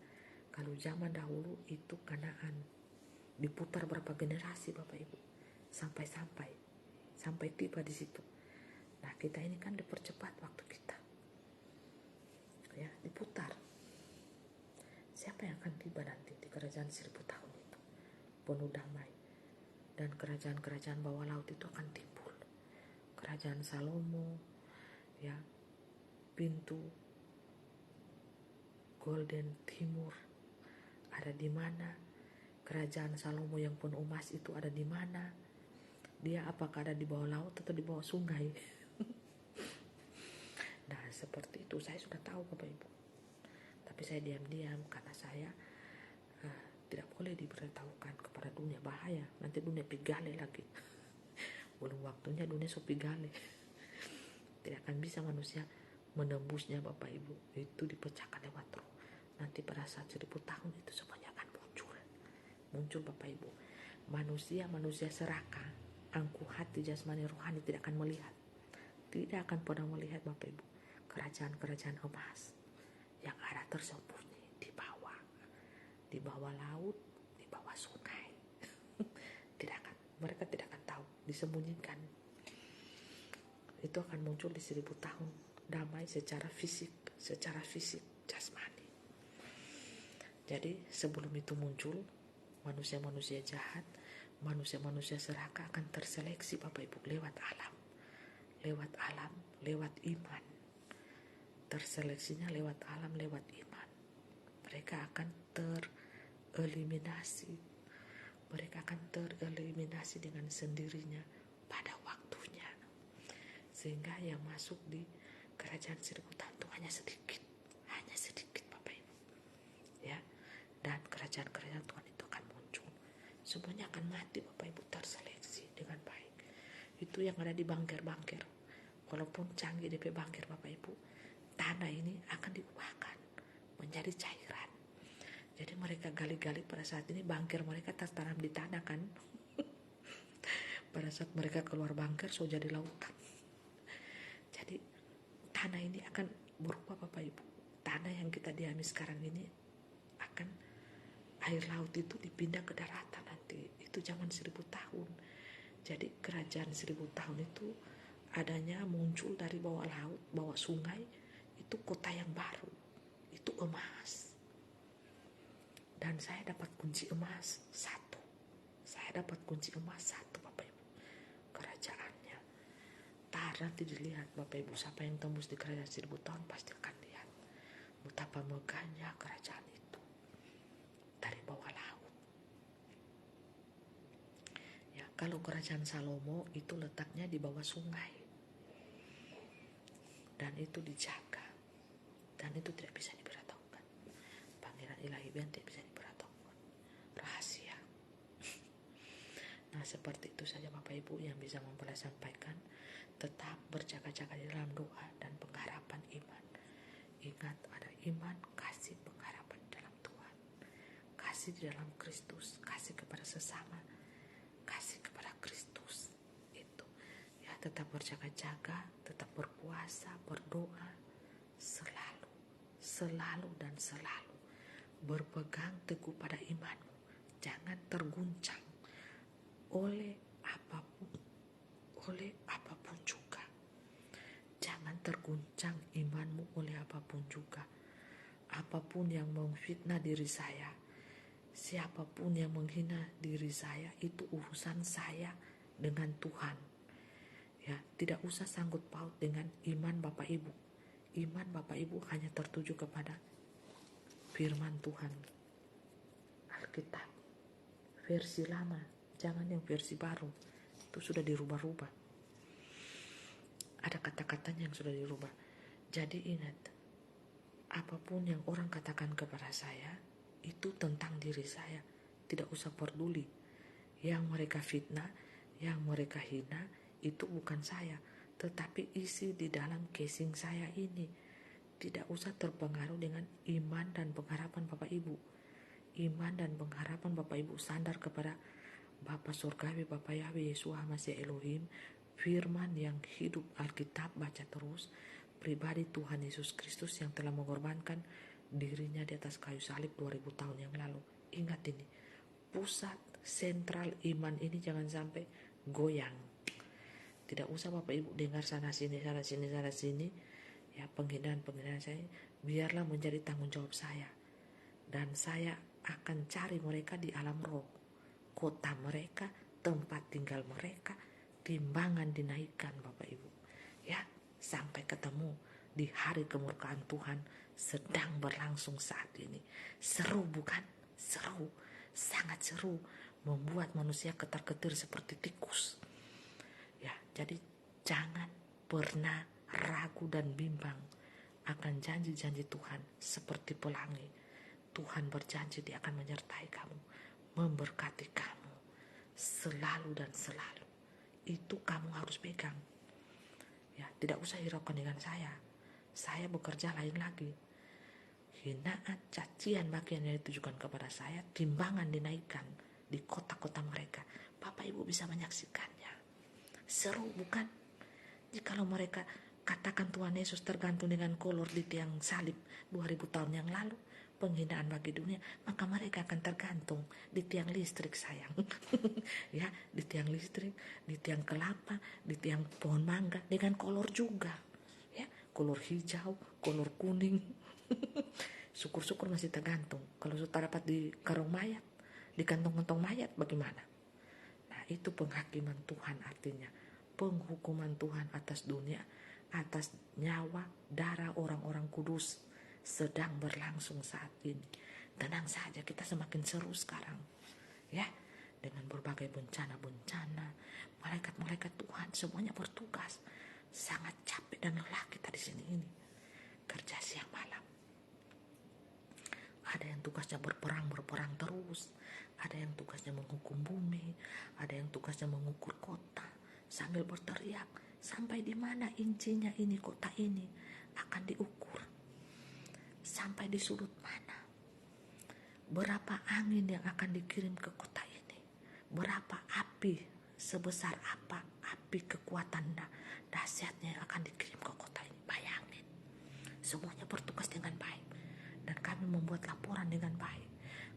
Kalau zaman dahulu itu Kanaan diputar berapa generasi Bapak Ibu, sampai tiba di situ. Nah, kita ini kan dipercepat waktu kita, ya, diputar. Siapa yang akan tiba nanti di kerajaan 1000 tahun itu penuh damai, dan kerajaan-kerajaan bawah laut itu akan timbul. Kerajaan Salomo, ya, pintu Golden Timur ada di mana? Kerajaan Salomo yang penuh emas itu ada di mana? Dia apakah ada di bawah laut atau di bawah sungai? Nah, seperti itu saya sudah tahu Bapak Ibu. Tapi saya diam-diam karena saya tidak boleh diberitahukan kepada dunia, bahaya. Nanti dunia pigale lagi. Belum waktunya dunia pigale. Tidak akan bisa manusia menembusnya Bapak Ibu. Itu dipecahkan lewat roh. Nanti pada saat 1000 tahun itu semuanya akan muncul Bapak Ibu. Manusia serakah, angkuh hati jasmani rohani tidak akan melihat. Tidak akan pernah melihat Bapak Ibu kerajaan-kerajaan emas yang ada tersembunyi di bawah laut, di bawah sungai. Mereka tidak akan tahu, disembunyikan. Itu akan muncul di 1000 tahun damai secara fisik jasmani. Jadi sebelum itu muncul, manusia-manusia jahat, manusia-manusia serakah akan terseleksi Bapak Ibu lewat alam, lewat iman. terseleksinya lewat alam, lewat iman. Mereka akan tereliminasi. Mereka akan tereliminasi dengan sendirinya pada waktunya. Sehingga yang masuk di kerajaan 1000 tahun itu hanya sedikit Bapak Ibu. Ya, dan kerajaan-kerajaan Tuhan itu akan muncul. Semuanya akan mati Bapak Ibu, terseleksi dengan baik. Itu yang ada di bangker-bangker. Walaupun canggih DP bangker Bapak Ibu, tanah ini akan diubahkan menjadi cairan. Jadi mereka gali-gali pada saat ini bangker mereka tertanam di tanah kan. Pada saat mereka keluar bangker so jadi lautan. Jadi tanah ini akan berubah Bapak Ibu. Tanah yang kita diami sekarang ini akan air laut itu dipindah ke daratan nanti. Itu zaman 1000 tahun. Jadi kerajaan 1000 tahun itu adanya muncul dari bawah laut, bawah sungai. Itu kota yang baru. Itu emas. Dan saya dapat kunci emas 1. Saya dapat kunci emas 1 Bapak Ibu. Kerajaannya. Nanti dilihat Bapak Ibu, siapa yang tembus di kerajaan 1000 tahun pasti akan lihat betapa megahnya kerajaan itu dari bawah laut. Ya, kalau kerajaan Salomo itu letaknya di bawah sungai. Dan itu dijaga. Dan itu tidak bisa diberitahukan. Pangeran ilahi Ben tidak bisa diberitahukan. Rahasia. Nah, seperti itu saja Bapak Ibu yang bisa mempelai sampaikan. Tetap berjaga-jaga di dalam doa dan pengharapan iman. Ingat, ada iman, kasih, pengharapan dalam Tuhan. Kasih di dalam Kristus, kasih kepada sesama, kasih kepada Kristus. Itu. Ya, tetap berjaga-jaga, tetap berpuasa, berdoa selalu dan selalu. Berpegang teguh pada imanmu. Jangan terguncang oleh apapun juga. Jangan terguncang imanmu oleh apapun juga. Apapun yang memfitnah diri saya, siapapun yang menghina diri saya, itu urusan saya dengan Tuhan. Ya, tidak usah sangkut paut dengan iman Bapak Ibu. Iman Bapak Ibu hanya tertuju kepada firman Tuhan. Alkitab versi lama, jangan yang versi baru. Itu sudah dirubah-rubah. Ada kata-katanya yang sudah dirubah. Jadi ingat, apapun yang orang katakan kepada saya, itu tentang diri saya. Tidak usah peduli. Yang mereka fitnah, yang mereka hina, itu bukan saya. Tetapi isi di dalam casing saya ini. Tidak usah terpengaruh dengan iman dan pengharapan Bapak Ibu. Iman dan pengharapan Bapak Ibu sandar kepada Bapa Surgawi, Bapa Yahweh, Yeshua Masih Elohim, firman yang hidup, Alkitab, baca terus, pribadi Tuhan Yesus Kristus yang telah mengorbankan dirinya di atas kayu salib 2000 tahun yang lalu. Ingat ini, pusat sentral iman ini jangan sampai goyang. Tidak usah Bapak Ibu dengar sana sini, ya penghinaan saya, biarlah menjadi tanggung jawab saya. Dan saya akan cari mereka di alam roh, kota mereka, tempat tinggal mereka, timbangan dinaikkan Bapak Ibu. Ya, sampai ketemu di hari kemurkaan Tuhan sedang berlangsung saat ini. Seru bukan? Seru, sangat seru, membuat manusia ketar-ketir seperti tikus. Ya, jadi jangan pernah ragu dan bimbang akan janji-janji Tuhan seperti pelangi. Tuhan berjanji Dia akan menyertai kamu, memberkati kamu selalu dan selalu. Itu kamu harus pegang. Ya, tidak usah hiraukan dengan saya. Saya bekerja lain lagi. Hinaan, cacian, makian yang ditujukan kepada saya, timbangan dinaikkan di kota-kota mereka. Bapak Ibu bisa menyaksikannya. Seru bukan? Jikalau mereka katakan Tuhan Yesus tergantung dengan kolor di tiang salib 2000 tahun yang lalu, penghinaan bagi dunia, maka mereka akan tergantung di tiang listrik sayang. Ya, di tiang listrik, di tiang kelapa, di tiang pohon mangga dengan kolor juga. Ya, kolor hijau, kolor kuning. Syukur-syukur masih tergantung. Kalau sudah dapat di karung mayat, di kantong-kantong mayat bagaimana? Nah, itu penghakiman Tuhan artinya. Penghukuman Tuhan atas dunia atas nyawa darah orang-orang kudus sedang berlangsung saat ini. Tenang saja, kita semakin seru sekarang ya, dengan berbagai bencana-bencana. Malaikat-malaikat Tuhan semuanya bertugas. Sangat capek dan lelah kita di sini ini, kerja siang malam. Ada yang tugasnya berperang terus, ada yang tugasnya menghukum bumi, ada yang tugasnya mengukur kota sambil berteriak, sampai di mana incinya ini, kota ini akan diukur, sampai di sudut mana, berapa angin yang akan dikirim ke kota ini, berapa api, sebesar apa api kekuatan dahsyatnya yang akan dikirim ke kota ini. Bayangin, semuanya bertugas dengan baik, dan kami membuat laporan dengan baik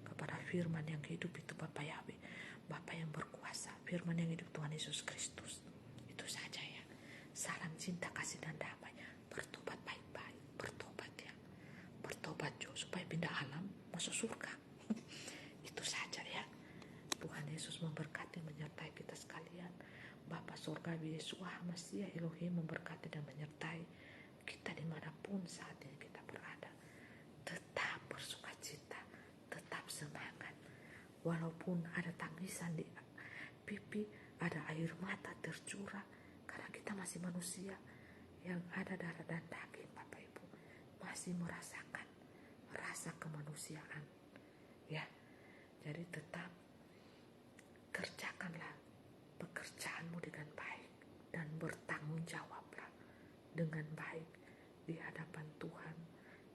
kepada firman yang hidup itu, Bapa Yahweh, Bapa yang berkuasa, firman yang hidup Tuhan Yesus Kristus. Itu saja ya. Salam cinta, kasih dan damai. Bertobat baik-baik, bertobat ya, bertobat jo, supaya pindah alam masuk surga. Itu saja ya. Tuhan Yesus memberkati, menyertai kita sekalian. Bapa Surgawi Yeshua HaMashiach Elohim memberkati dan menyertai kita dimanapun saat ini kita berada. Tetap bersukacita, tetap semangat. Walaupun ada tangisan di pipi, ada air mata tercurah, karena kita masih manusia yang ada darah dan daging, Bapak Ibu, masih merasakan rasa kemanusiaan ya. Jadi tetap kerjakanlah pekerjaanmu dengan baik dan bertanggung jawablah dengan baik di hadapan Tuhan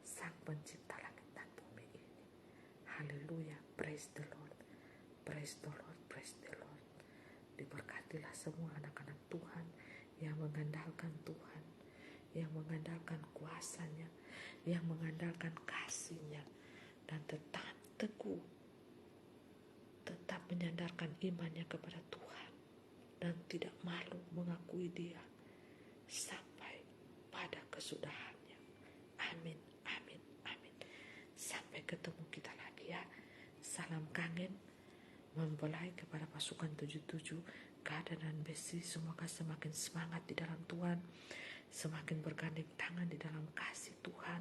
Sang Pencipta langit dan bumi ini. Haleluya, praise the Lord, praise the Lord, praise the Lord. Diberkatilah semua anak-anak Tuhan yang mengandalkan Tuhan, yang mengandalkan kuasa-Nya, yang mengandalkan kasih-Nya, dan tetap teguh, tetap menyandarkan imannya kepada Tuhan, dan tidak malu mengakui Dia sampai pada kesudahannya. Amin, amin, amin. Sampai ketemu kita lagi ya. Salam kangen membelai kepada pasukan 77 Gada dan Besi. Semoga semakin semangat di dalam Tuhan, semakin bergandeng tangan di dalam kasih Tuhan,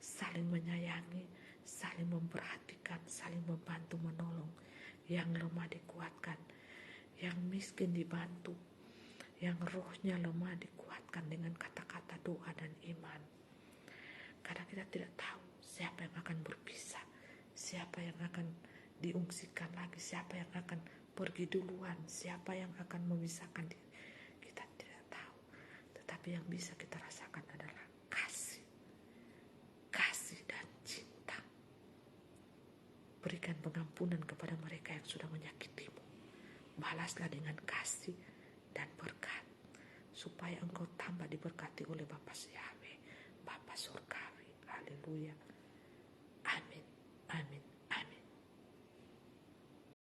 saling menyayangi, saling memperhatikan, saling membantu menolong, yang lemah dikuatkan, yang miskin dibantu, yang rohnya lemah dikuatkan dengan kata-kata doa dan iman. Karena kita tidak tahu siapa yang akan berpisah, siapa yang akan diungsikan lagi, siapa yang akan pergi duluan, siapa yang akan memisahkan diri. Kita tidak tahu, tetapi yang bisa kita rasakan adalah kasih dan cinta. Berikan pengampunan kepada mereka yang sudah menyakitimu. Balaslah dengan kasih dan berkat, supaya engkau tambah diberkati oleh Bapa Yahweh, Bapa Surgawi. Haleluya.